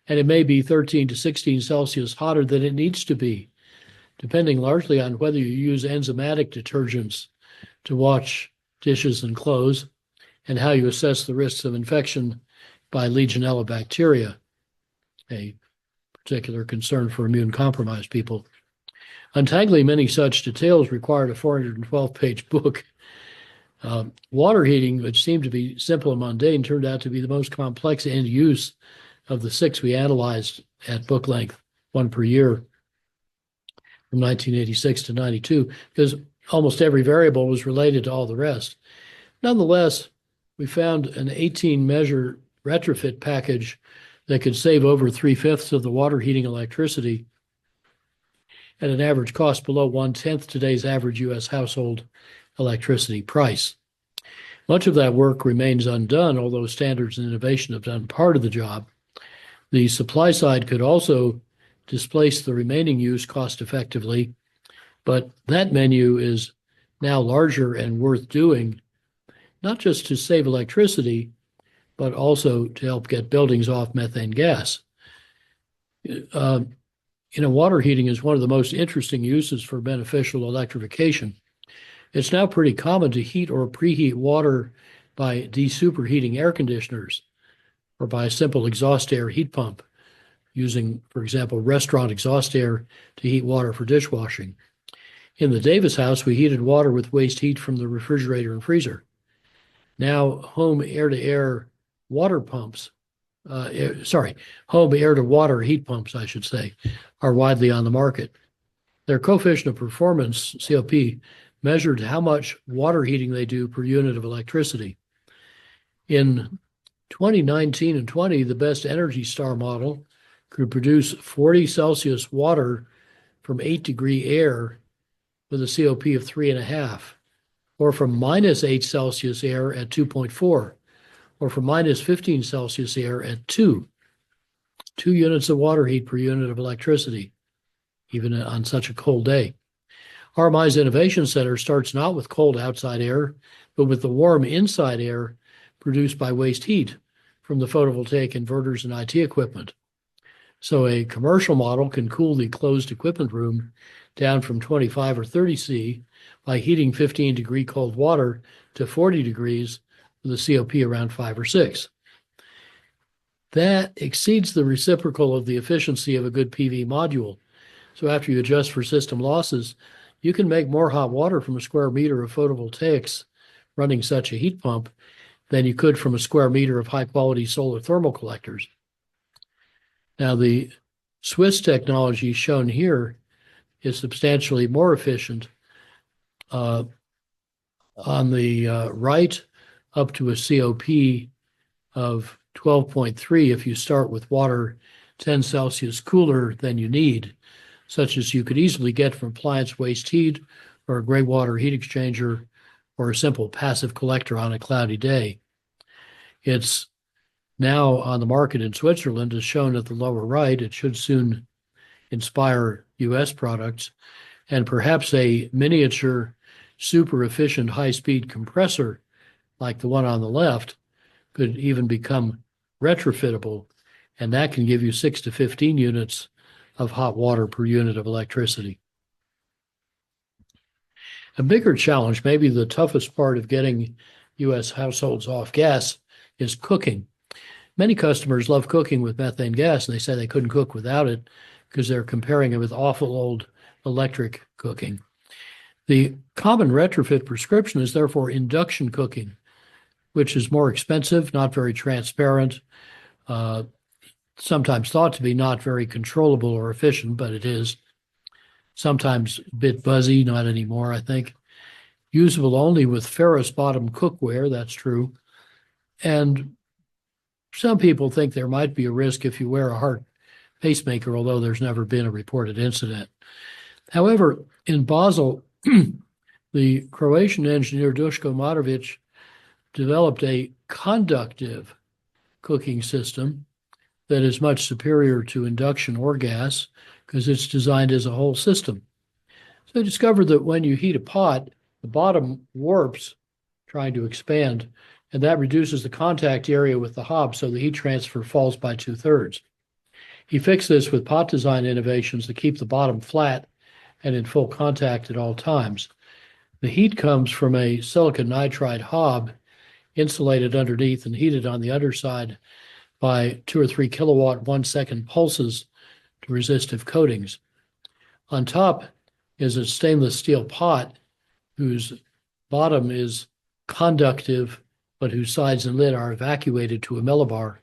And it may be 13 to 16 Celsius hotter than it needs to be, depending largely on whether you use enzymatic detergents to wash dishes and clothes, and how you assess the risks of infection by Legionella bacteria, a particular concern for immune-compromised people. Untangling many such details required a 412-page book. Water heating, which seemed to be simple and mundane, turned out to be the most complex end use of the 6 we analyzed at book length, 1 per year, from 1986 to 92, because almost every variable was related to all the rest. Nonetheless, we found an 18-measure retrofit package that could save over 3/5 of the water heating electricity at an average cost below 1/10 today's average U.S. household electricity price. Much of that work remains undone, although standards and innovation have done part of the job. The supply side could also displace the remaining use cost effectively, but that menu is now larger and worth doing, not just to save electricity, but also to help get buildings off methane gas. Water heating is one of the most interesting uses for beneficial electrification. It's now pretty common to heat or preheat water by desuperheating air conditioners or by a simple exhaust air heat pump, using, for example, restaurant exhaust air to heat water for dishwashing. In the Davis house, we heated water with waste heat from the refrigerator and freezer. Now, home air-to-air water pumps, home air-to-water heat pumps, I should say, are widely on the market. Their coefficient of performance, COP, measured how much water heating they do per unit of electricity. In 2019 and 20, the best Energy Star model could produce 40 Celsius water from 8-degree air with a COP of 3.5, or from minus 8 Celsius air at 2.4, or from minus 15 Celsius air at 2 units of water heat per unit of electricity, even on such a cold day. RMI's Innovation Center starts not with cold outside air, but with the warm inside air produced by waste heat from the photovoltaic inverters and IT equipment. So a commercial model can cool the closed equipment room down from 25 or 30 C by heating 15-degree cold water to 40 degrees with a COP around 5 or 6. That exceeds the reciprocal of the efficiency of a good PV module. So after you adjust for system losses, you can make more hot water from a square meter of photovoltaics running such a heat pump than you could from a square meter of high-quality solar thermal collectors. Now, the Swiss technology shown here is substantially more efficient. On the right, up to a COP of 12.3 if you start with water 10 Celsius cooler than you need, such as you could easily get from appliance waste heat or a gray water heat exchanger or a simple passive collector on a cloudy day. It's now on the market in Switzerland, as shown at the lower right. It should soon inspire US products, and perhaps a miniature super efficient high-speed compressor like the one on the left could even become retrofittable, and that can give you 6 to 15 units of hot water per unit of electricity. A bigger challenge, maybe the toughest part of getting US households off gas, is cooking. Many customers love cooking with methane gas, and they say they couldn't cook without it because they're comparing it with awful old electric cooking. The common retrofit prescription is therefore induction cooking, which is more expensive, not very transparent, sometimes thought to be not very controllable or efficient, but it is. Sometimes a bit buzzy, not anymore, I think. Usable only with ferrous bottom cookware, that's true. And some people think there might be a risk if you wear a heart pacemaker, although there's never been a reported incident. However, in Basel, the Croatian engineer Duško Marović developed a conductive cooking system that is much superior to induction or gas because it's designed as a whole system. So they discovered that when you heat a pot, the bottom warps trying to expand, and that reduces the contact area with the hob, so the heat transfer falls by 2/3. He fixed this with pot design innovations that keep the bottom flat and in full contact at all times. The heat comes from a silicon nitride hob insulated underneath and heated on the underside by 2 or 3 kilowatt 1-second pulses to resistive coatings. On top is a stainless steel pot whose bottom is conductive, but whose sides and lid are evacuated to a millibar.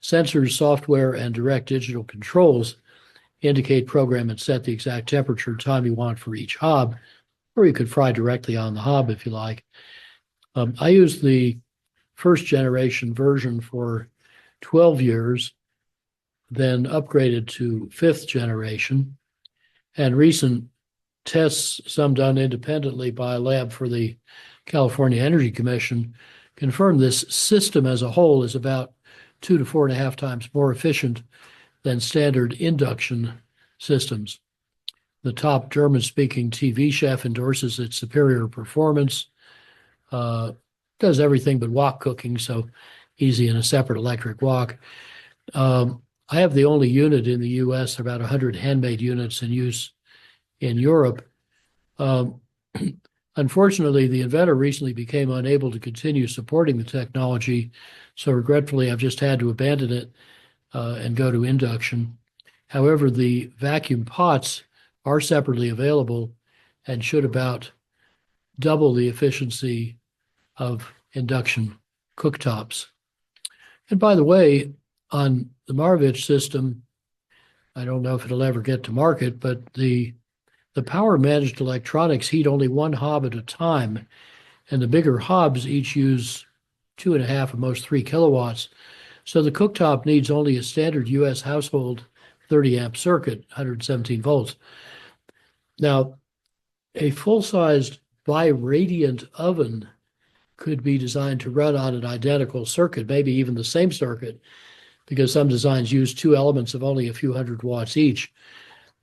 Sensors, software, and direct digital controls indicate, program, and set the exact temperature time you want for each hob, or you could fry directly on the hob if you like. I used the first generation version for 12 years, then upgraded to 5th generation, and recent tests, some done independently by a lab for the California Energy Commission, confirm this system as a whole is about 2 to 4.5 times more efficient than standard induction systems. The top German-speaking TV chef endorses its superior performance, does everything but wok cooking, so easy in a separate electric wok. I have the only unit in the US, about 100 handmade units in use in Europe. Unfortunately, the inventor recently became unable to continue supporting the technology, so regretfully, I've just had to abandon it and go to induction. However, the vacuum pots are separately available and should about double the efficiency of induction cooktops. And by the way, on the Marović system, I don't know if it'll ever get to market, but the power managed electronics heat only one hob at a time, and the bigger hobs each use 2.5 at most 3 kilowatts. So the cooktop needs only a standard US household 30 amp circuit, 117 volts. Now, a full-sized bi-radiant oven could be designed to run on an identical circuit, maybe even the same circuit, because some designs use 2 elements of only a few hundred watts each.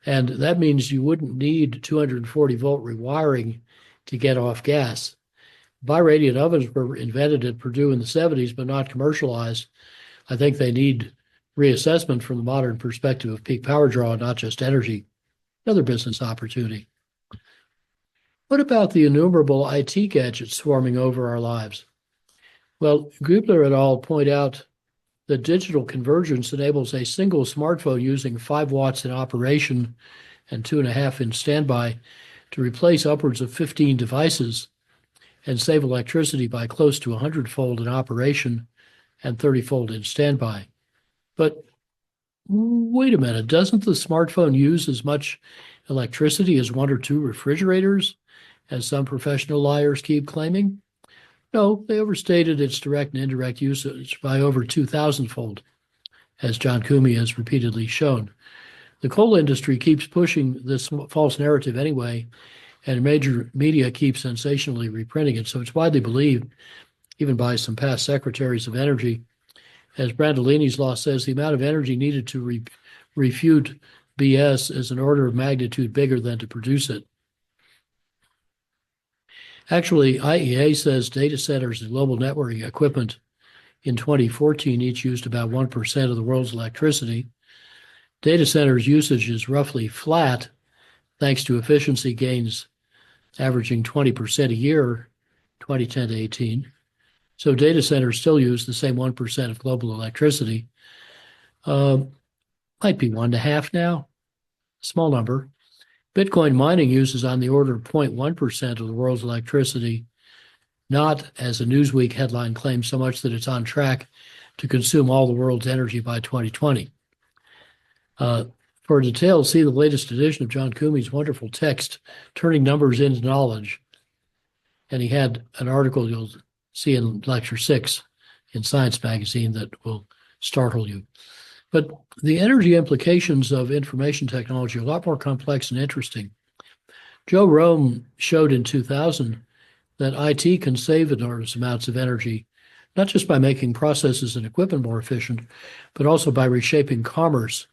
And that means you wouldn't need 240 volt rewiring to get off gas. Biradiant ovens were invented at Purdue in the 70s, but not commercialized. I think they need reassessment from the modern perspective of peak power draw, not just energy. Another business opportunity. What about the innumerable IT gadgets swarming over our lives? Well, Grubler et al. Point out that digital convergence enables a single smartphone using 5 watts in operation and 2.5 in standby to replace upwards of 15 devices and save electricity by close to 100-fold in operation and 30-fold in standby. But wait a minute, doesn't the smartphone use as much electricity as 1 or 2 refrigerators, as some professional liars keep claiming? No, they overstated its direct and indirect usage by over 2,000-fold, as John Koomey has repeatedly shown. The coal industry keeps pushing this false narrative anyway, and major media keeps sensationally reprinting it. So it's widely believed, even by some past secretaries of energy. As Brandolini's law says, the amount of energy needed to refute BS is an order of magnitude bigger than to produce it. Actually, IEA says data centers and global networking equipment in 2014 each used about 1% of the world's electricity. Data centers usage is roughly flat thanks to efficiency gains averaging 20% a year, 2010 to 18. So data centers still use the same 1% of global electricity. Might be 1.5 now, small number. Bitcoin mining uses on the order of 0.1% of the world's electricity, not, as a Newsweek headline claims, so much that it's on track to consume all the world's energy by 2020. For details, see the latest edition of John Koomey's wonderful text, Turning Numbers into Knowledge. And he had an article you'll see in Lecture 6 in Science Magazine that will startle you. But the energy implications of information technology are a lot more complex and interesting. Joe Rome showed in 2000 that IT can save enormous amounts of energy, not just by making processes and equipment more efficient, but also by reshaping commerce,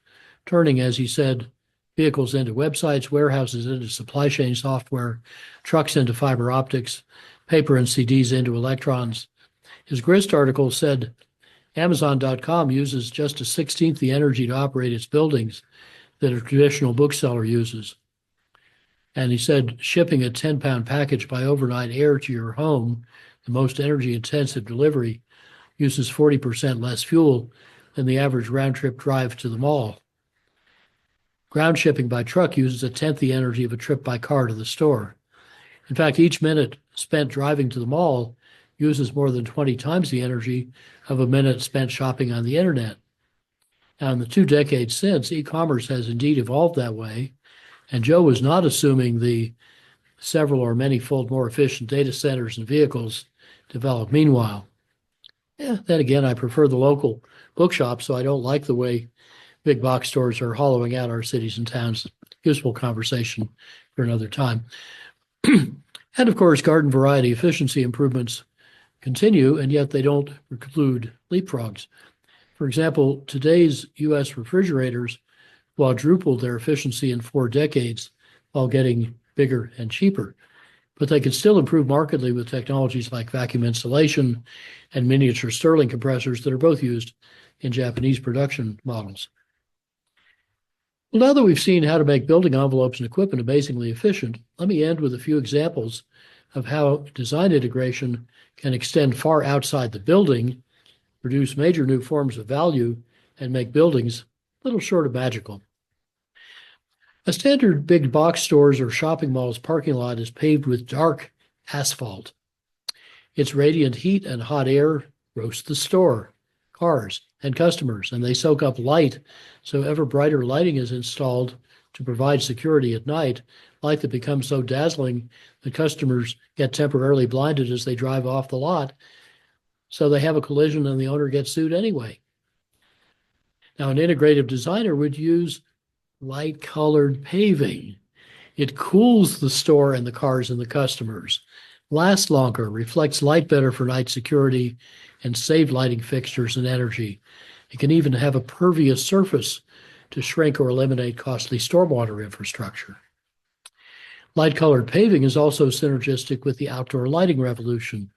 turning, as he said, vehicles into websites, warehouses into supply chain software, trucks into fiber optics, paper and CDs into electrons. His Grist article said Amazon.com uses just 1/16 the energy to operate its buildings that a traditional bookseller uses. And he said shipping a 10-pound package by overnight air to your home, the most energy-intensive delivery, uses 40% less fuel than the average round-trip drive to the mall. Ground shipping by truck uses 1/10 the energy of a trip by car to the store. In fact, each minute spent driving to the mall uses more than 20 times the energy of a minute spent shopping on the internet. Now, in the 2 decades since, e-commerce has indeed evolved that way, and Joe was not assuming the several or many-fold more efficient data centers and vehicles develop meanwhile. Then again, I prefer the local bookshop, so I don't like the way big box stores are hollowing out our cities and towns. Useful conversation for another time. And of course, garden variety efficiency improvements continue, and yet they don't preclude leapfrogs. For example, today's U.S. refrigerators quadrupled their efficiency in 4 decades while getting bigger and cheaper. But they can still improve markedly with technologies like vacuum insulation and miniature Stirling compressors that are both used in Japanese production models. Well, now that we've seen how to make building envelopes and equipment amazingly efficient, let me end with a few examples of how design integration can extend far outside the building, produce major new forms of value, and make buildings a little short of magical. A standard big box stores or shopping mall's parking lot is paved with dark asphalt. Its radiant heat and hot air roast the store, cars, and customers, and they soak up light, so ever brighter lighting is installed to provide security at night, light that becomes so dazzling that customers get temporarily blinded as they drive off the lot, so they have a collision and the owner gets sued anyway. Now, an integrative designer would use light-colored paving. It cools the store and the cars and the customers, lasts longer, reflects light better for night security, and save lighting fixtures and energy. It can even have a pervious surface to shrink or eliminate costly stormwater infrastructure. Light-colored paving is also synergistic with the outdoor lighting revolution.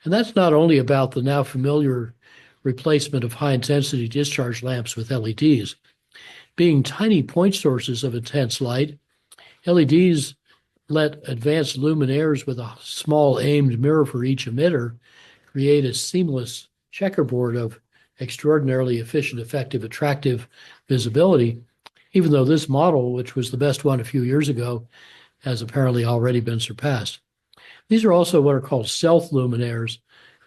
And that's not only about the now familiar replacement of high-intensity discharge lamps with LEDs. Being tiny point sources of intense light, LEDs let advanced luminaires with a small aimed mirror for each emitter create a seamless checkerboard of extraordinarily efficient, effective, attractive visibility, even though this model, which was the best one a few years ago, has apparently already been surpassed. These are also what are called stealth luminaires.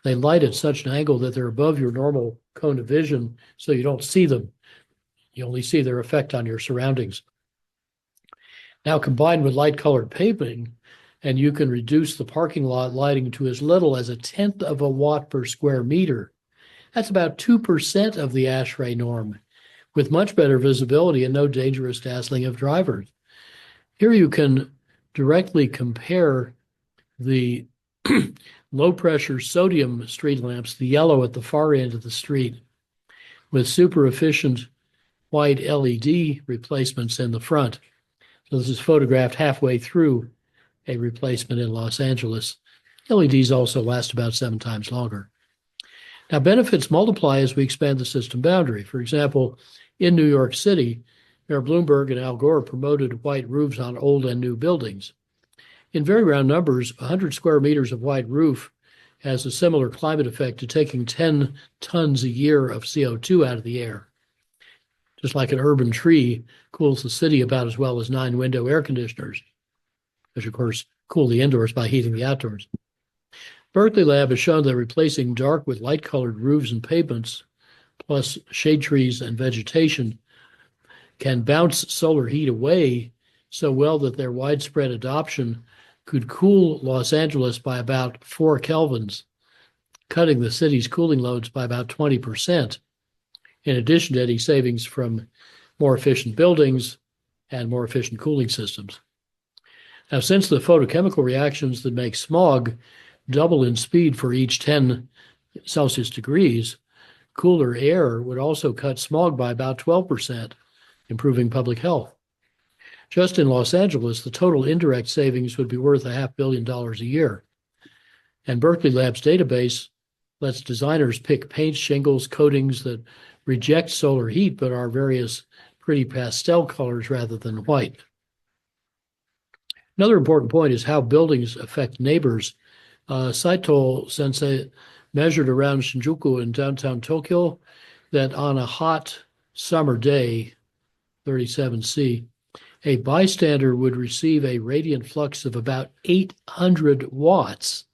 They light at such an angle that they're above your normal cone of vision, so you don't see them. You only see their effect on your surroundings. Now, combined with light-colored paving, and you can reduce the parking lot lighting to as little as 1/10 of a watt per square meter. That's about 2% of the ASHRAE norm, with much better visibility and no dangerous dazzling of drivers. Here you can directly compare the low-pressure sodium street lamps, the yellow at the far end of the street, with super-efficient white LED replacements in the front. So this is photographed halfway through a replacement in Los Angeles. LEDs also last about 7 times longer. Now, benefits multiply as we expand the system boundary. For example, in New York City, Mayor Bloomberg and Al Gore promoted white roofs on old and new buildings. In very round numbers, 100 square meters of white roof has a similar climate effect to taking 10 tons a year of CO2 out of the air. Just like an urban tree cools the city about as well as 9 window air conditioners, which of course cool the indoors by heating the outdoors. Berkeley Lab has shown that replacing dark with light-colored roofs and pavements, plus shade trees and vegetation, can bounce solar heat away so well that their widespread adoption could cool Los Angeles by about 4 kelvins, cutting the city's cooling loads by about 20%. In addition to any savings from more efficient buildings and more efficient cooling systems. Now, since the photochemical reactions that make smog double in speed for each 10 Celsius degrees, cooler air would also cut smog by about 12%, improving public health. Just in Los Angeles, the total indirect savings would be worth $500 million a year. And Berkeley Lab's database lets designers pick paints, shingles, coatings that reject solar heat but are various pretty pastel colors rather than white. Another important point is how buildings affect neighbors. Saito Sensei measured around Shinjuku in downtown Tokyo that on a hot summer day, 37°C, a bystander would receive a radiant flux of about 800 watts.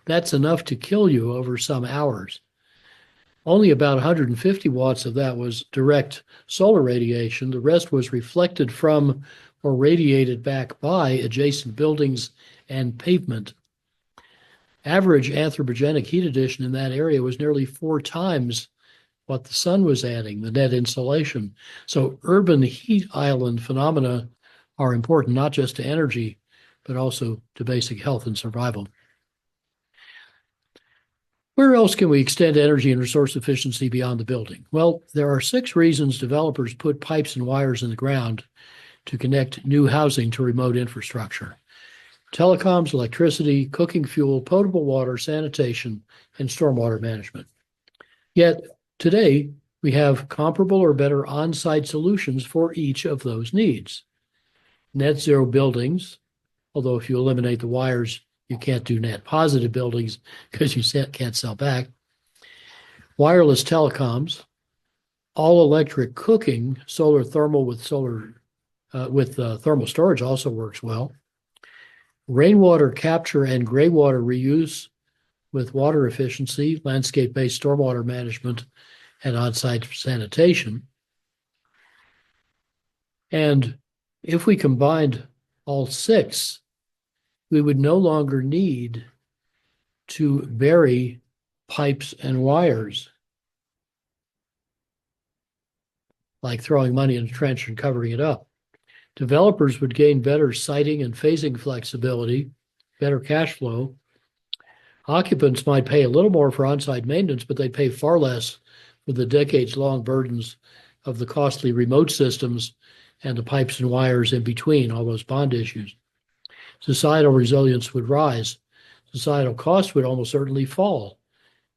That's enough to kill you over some hours. Only about 150 watts of that was direct solar radiation. The rest was reflected from or radiated back by adjacent buildings and pavement. Average anthropogenic heat addition in that area was nearly 4 times what the sun was adding, the net insolation. So urban heat island phenomena are important not just to energy, but also to basic health and survival. Where else can we extend energy and resource efficiency beyond the building? Well, there are 6 reasons developers put pipes and wires in the ground to connect new housing to remote infrastructure. Telecoms, electricity, cooking fuel, potable water, sanitation, and stormwater management. Yet today, we have comparable or better on-site solutions for each of those needs. Net zero buildings, although if you eliminate the wires, you can't do net positive buildings because you can't sell back. Wireless telecoms, all electric cooking, solar thermal with thermal storage also works well. Rainwater capture and gray water reuse with water efficiency, landscape-based stormwater management, and on-site sanitation. And if we combined all 6, we would no longer need to bury pipes and wires, like throwing money in a trench and covering it up. Developers would gain better siting and phasing flexibility, better cash flow. Occupants might pay a little more for on-site maintenance, but they'd pay far less for the decades-long burdens of the costly remote systems and the pipes and wires in between, all those bond issues. societal resilience would rise. Societal costs would almost certainly fall.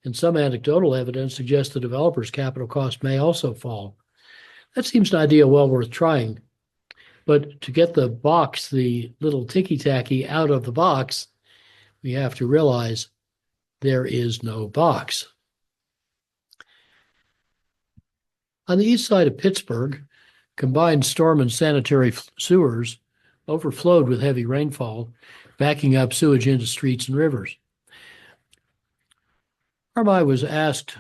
And some anecdotal evidence suggests the developer's capital cost may also fall. That seems an idea well worth trying. But to get the box, the little ticky-tacky out of the box, we have to realize there is no box. On the east side of Pittsburgh, combined storm and sanitary sewers overflowed with heavy rainfall, backing up sewage into streets and rivers. RMI was asked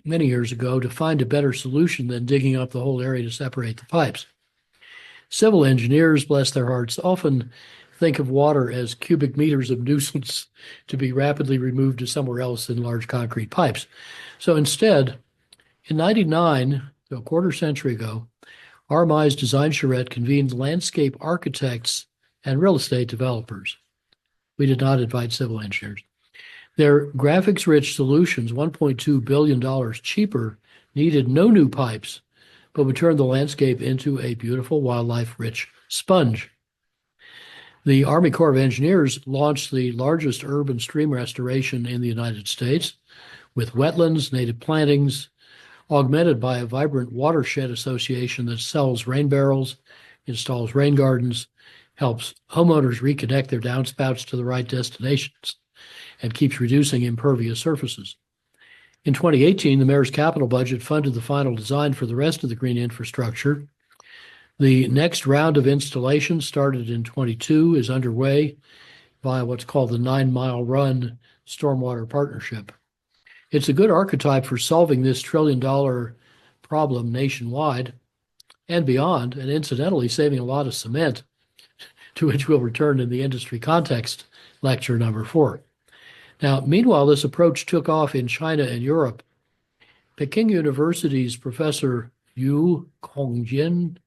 many years ago to find a better solution than digging up the whole area to separate the pipes. Civil engineers, bless their hearts, often think of water as cubic meters of nuisance to be rapidly removed to somewhere else in large concrete pipes. So instead, in 1999, a quarter century ago, RMI's design charrette convened landscape architects and real estate developers. We did not invite civil engineers. Their graphics-rich solutions, $1.2 billion cheaper, needed no new pipes, but would turn the landscape into a beautiful wildlife-rich sponge. The Army Corps of Engineers launched the largest urban stream restoration in the United States, with wetlands, native plantings, augmented by a vibrant watershed association that sells rain barrels, installs rain gardens, helps homeowners reconnect their downspouts to the right destinations, and keeps reducing impervious surfaces. In 2018, the mayor's capital budget funded the final design for the rest of the green infrastructure. The next round of installation, started in 22, is underway via what's called the 9 Mile Run Stormwater Partnership. It's a good archetype for solving this trillion-dollar problem nationwide and beyond, and incidentally saving a lot of cement, to which we'll return in the industry context lecture number 4. Now, meanwhile, this approach took off in China and Europe. Peking University's Professor Yu Kongjin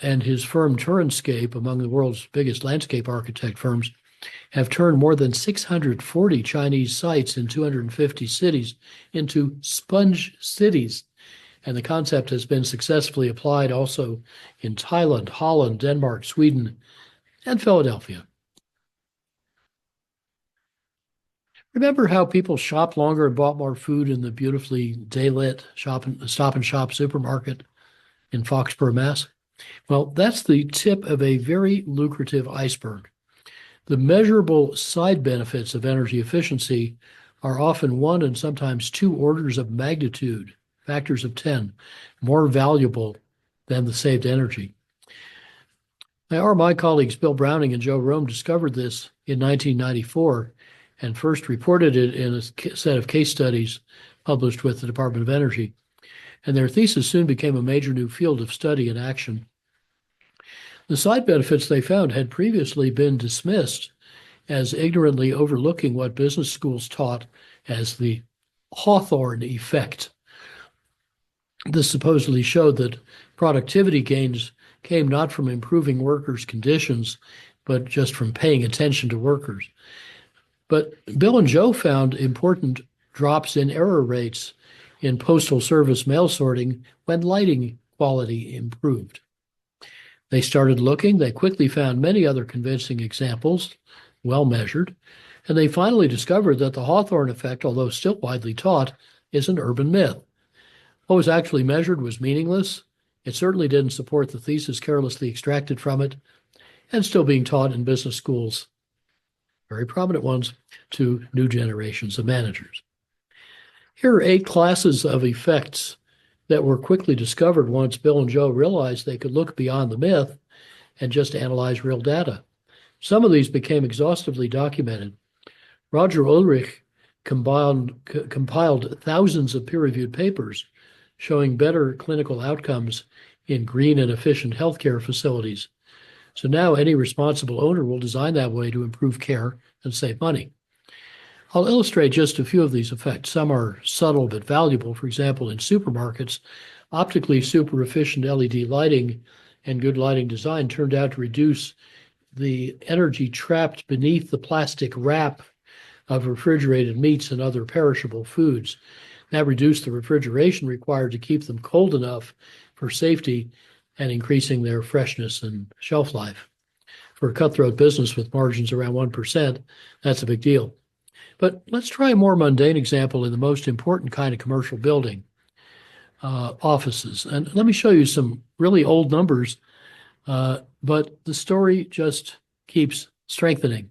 and his firm Turnscape, among the world's biggest landscape architect firms, have turned more than 640 Chinese sites in 250 cities into sponge cities. And the concept has been successfully applied also in Thailand, Holland, Denmark, Sweden, and Philadelphia. Remember how people shopped longer and bought more food in the beautifully daylit Stop and Shop supermarket in Foxborough, Mass? Well, that's the tip of a very lucrative iceberg. The measurable side benefits of energy efficiency are often 1 and sometimes 2 orders of magnitude, factors of 10, more valuable than the saved energy. My colleagues Bill Browning and Joe Rome discovered this in 1994 and first reported it in a set of case studies published with the Department of Energy. And their thesis soon became a major new field of study and action. The side benefits they found had previously been dismissed as ignorantly overlooking what business schools taught as the Hawthorne effect. This supposedly showed that productivity gains came not from improving workers' conditions, but just from paying attention to workers. But Bill and Joe found important drops in error rates in Postal Service mail sorting when lighting quality improved. They started looking. They quickly found many other convincing examples, well measured, and they finally discovered that the Hawthorne effect, although still widely taught, is an urban myth. What was actually measured was meaningless. It certainly didn't support the thesis carelessly extracted from it, and still being taught in business schools, very prominent ones, to new generations of managers. Here are 8 classes of effects that were quickly discovered once Bill and Joe realized they could look beyond the myth and just analyze real data. Some of these became exhaustively documented. Roger Ulrich compiled thousands of peer-reviewed papers showing better clinical outcomes in green and efficient healthcare facilities. So now any responsible owner will design that way to improve care and save money. I'll illustrate just a few of these effects. Some are subtle but valuable. For example, in supermarkets, optically super efficient LED lighting and good lighting design turned out to reduce the energy trapped beneath the plastic wrap of refrigerated meats and other perishable foods. That reduced the refrigeration required to keep them cold enough for safety and increasing their freshness and shelf life. For a cutthroat business with margins around 1%, that's a big deal. But let's try a more mundane example in the most important kind of commercial building, offices. And let me show you some really old numbers, but the story just keeps strengthening.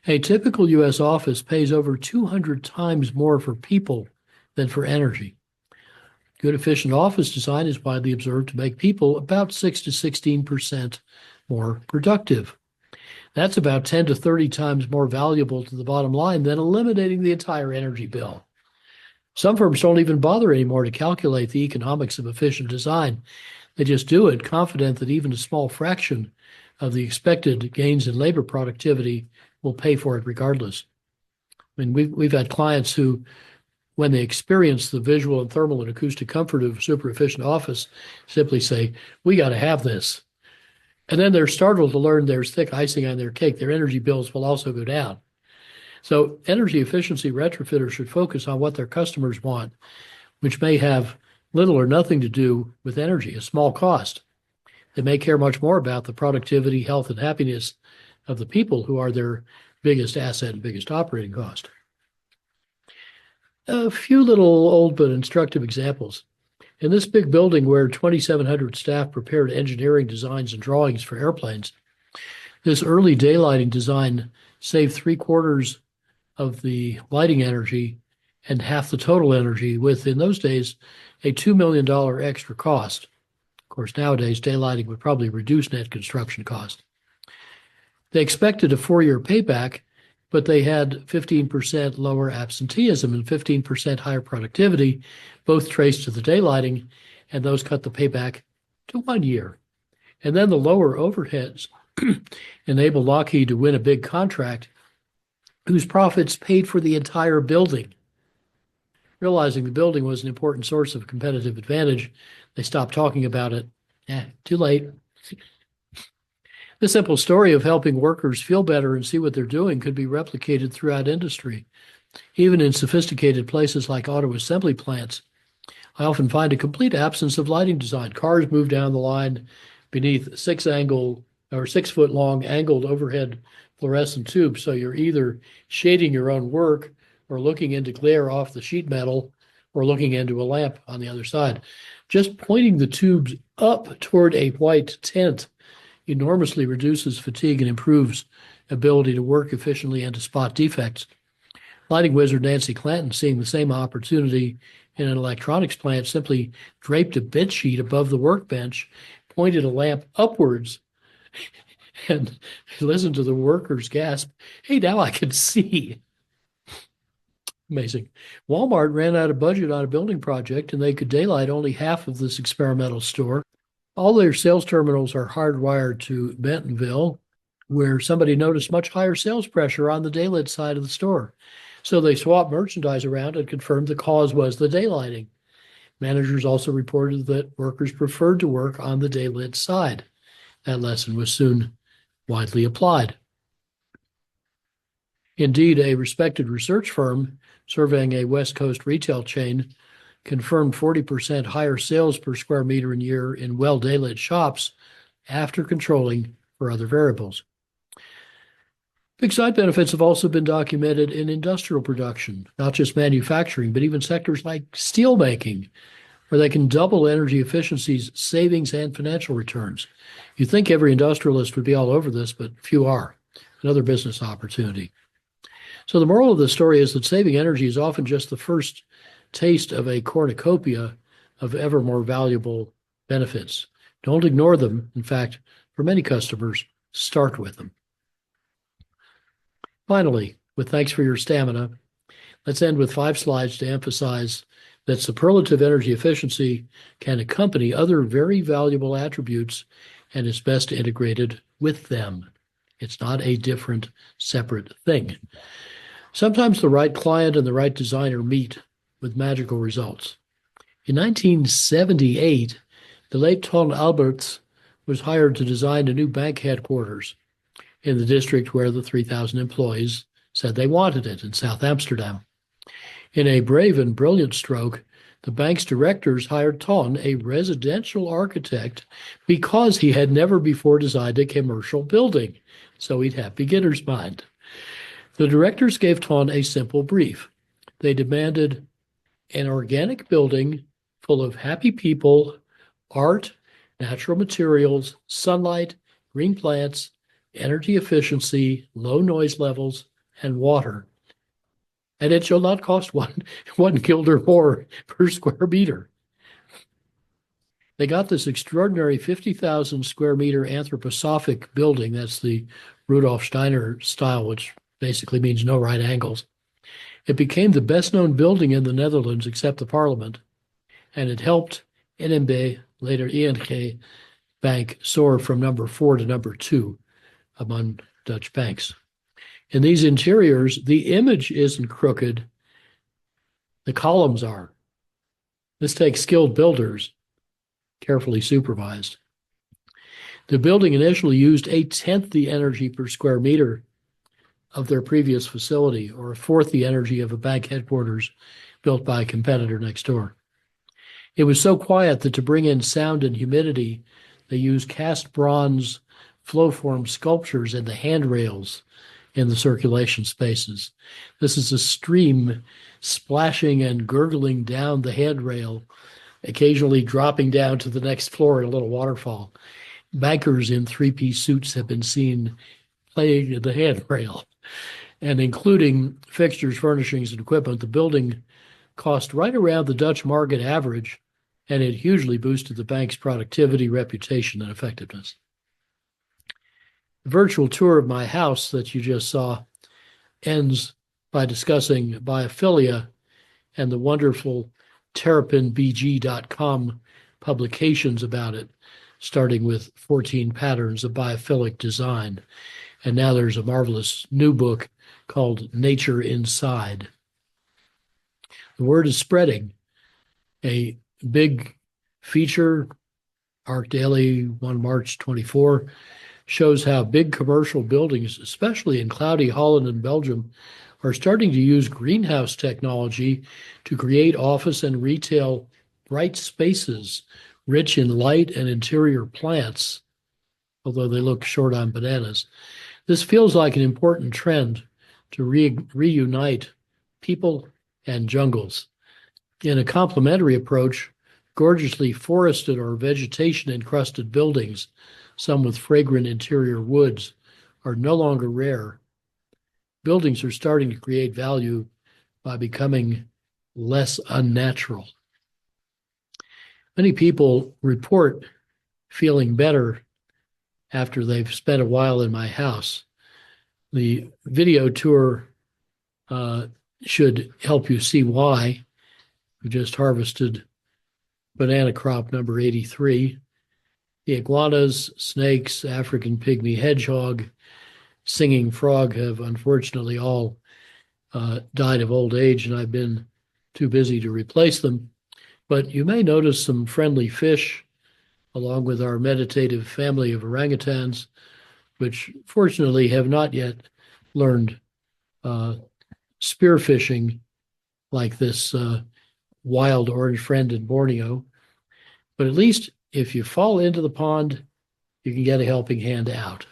A typical U.S. office pays over 200 times more for people than for energy. Good, efficient office design is widely observed to make people about 6 to 16% more productive. That's about 10 to 30 times more valuable to the bottom line than eliminating the entire energy bill. Some firms don't even bother anymore to calculate the economics of efficient design. They just do it, confident that even a small fraction of the expected gains in labor productivity will pay for it regardless. I mean, we've had clients who, when they experience the visual and thermal and acoustic comfort of super efficient office, simply say, "We got to have this." And then they're startled to learn there's thick icing on their cake. Their energy bills will also go down. So energy efficiency retrofitters should focus on what their customers want, which may have little or nothing to do with energy, a small cost. They may care much more about the productivity, health, and happiness of the people who are their biggest asset and biggest operating cost. A few little old but instructive examples. In this big building where 2,700 staff prepared engineering designs and drawings for airplanes, this early daylighting design saved 3/4 of the lighting energy and half the total energy with, in those days, a $2 million extra cost. Of course, nowadays, daylighting would probably reduce net construction cost. They expected a 4-year payback, but they had 15% lower absenteeism and 15% higher productivity, both traced to the daylighting, and those cut the payback to 1 year. And then the lower overheads enabled Lockheed to win a big contract whose profits paid for the entire building. Realizing the building was an important source of competitive advantage, they stopped talking about it. Too late. The simple story of helping workers feel better and see what they're doing could be replicated throughout industry. Even in sophisticated places like auto assembly plants, I often find a complete absence of lighting design. Cars move down the line beneath 6-foot long angled overhead fluorescent tubes. So you're either shading your own work or looking into glare off the sheet metal or looking into a lamp on the other side. Just pointing the tubes up toward a white tent enormously reduces fatigue and improves ability to work efficiently and to spot defects. Lighting wizard Nancy Clanton, seeing the same opportunity in an electronics plant, simply draped a bed sheet above the workbench, pointed a lamp upwards, and listened to the workers gasp, "Hey, now I can see." Amazing. Walmart ran out of budget on a building project, and they could daylight only half of this experimental store. All their sales terminals are hardwired to Bentonville, where somebody noticed much higher sales pressure on the daylit side of the store. So they swapped merchandise around and confirmed the cause was the daylighting. Managers also reported that workers preferred to work on the daylit side. That lesson was soon widely applied. Indeed, a respected research firm surveying a West Coast retail chain confirmed 40% higher sales per square meter in year in well-daylit shops after controlling for other variables. Big side benefits have also been documented in industrial production, not just manufacturing, but even sectors like steelmaking, where they can double energy efficiencies, savings, and financial returns. You'd think every industrialist would be all over this, but few are. Another business opportunity. So the moral of the story is that saving energy is often just the first taste of a cornucopia of ever more valuable benefits. Don't ignore them. In fact, for many customers, start with them. Finally, with thanks for your stamina, let's end with 5 slides to emphasize that superlative energy efficiency can accompany other very valuable attributes and is best integrated with them. It's not a different, separate thing. Sometimes the right client and the right designer meet with magical results. In 1978, the late Ton Alberts was hired to design a new bank headquarters in the district where the 3,000 employees said they wanted it, in South Amsterdam. In a brave and brilliant stroke, The bank's directors hired Ton, a residential architect, because he had never before designed a commercial building, so he'd have beginner's mind. The directors gave Ton a simple brief. They demanded an organic building full of happy people, art, natural materials, sunlight, green plants, energy efficiency, low noise levels, and water. And it shall not cost one guilder more per square meter. They got this extraordinary 50,000 square meter anthroposophic building. That's the Rudolf Steiner style, which basically means no right angles. It became the best known building in the Netherlands except the parliament, and it helped NMB, later ING Bank, soar from number 4 to number 2 among Dutch banks. In these interiors, the image isn't crooked, the columns are. This takes skilled builders, carefully supervised. The building initially used 1/10 the energy per square meter of their previous facility, or 1/4 the energy of a bank headquarters built by a competitor next door. It was so quiet that to bring in sound and humidity, they used cast bronze flow-form sculptures in the handrails in the circulation spaces. This is a stream splashing and gurgling down the handrail, occasionally dropping down to the next floor in a little waterfall. Bankers in three-piece suits have been seen playing in the handrail. And including fixtures, furnishings, and equipment, the building cost right around the Dutch market average, and it hugely boosted the bank's productivity, reputation, and effectiveness. The virtual tour of my house that you just saw ends by discussing biophilia and the wonderful terrapinbg.com publications about it, starting with 14 patterns of biophilic design. And now there's a marvelous new book called Nature Inside. The word is spreading. A big feature, Arc Daily, 1 March 24, shows how big commercial buildings, especially in cloudy Holland and Belgium, are starting to use greenhouse technology to create office and retail bright spaces, rich in light and interior plants, although they look short on bananas. This feels like an important trend to reunite people and jungles. In a complementary approach, gorgeously forested or vegetation-encrusted buildings, some with fragrant interior woods, are no longer rare. Buildings are starting to create value by becoming less unnatural. Many people report feeling better after they've spent a while in my house. The video tour should help you see why. We just harvested banana crop number 83. The iguanas, snakes, African pygmy hedgehog, singing frog have unfortunately all died of old age, and I've been too busy to replace them. But you may notice some friendly fish along with our meditative family of orangutans, which fortunately have not yet learned spearfishing like this wild orange friend in Borneo. But at least if you fall into the pond, you can get a helping hand out.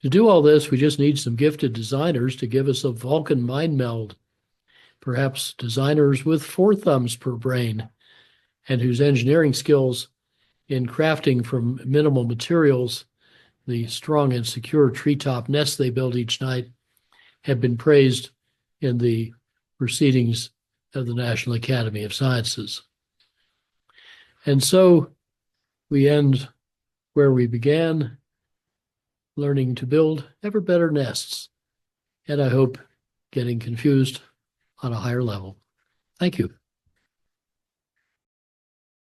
To do all this, we just need some gifted designers to give us a Vulcan mind meld. Perhaps designers with 4 thumbs per brain, and whose engineering skills in crafting from minimal materials the strong and secure treetop nests they build each night have been praised in the proceedings of the National Academy of Sciences. And so we end where we began, learning to build ever better nests, and I hope getting confused on a higher level. Thank you.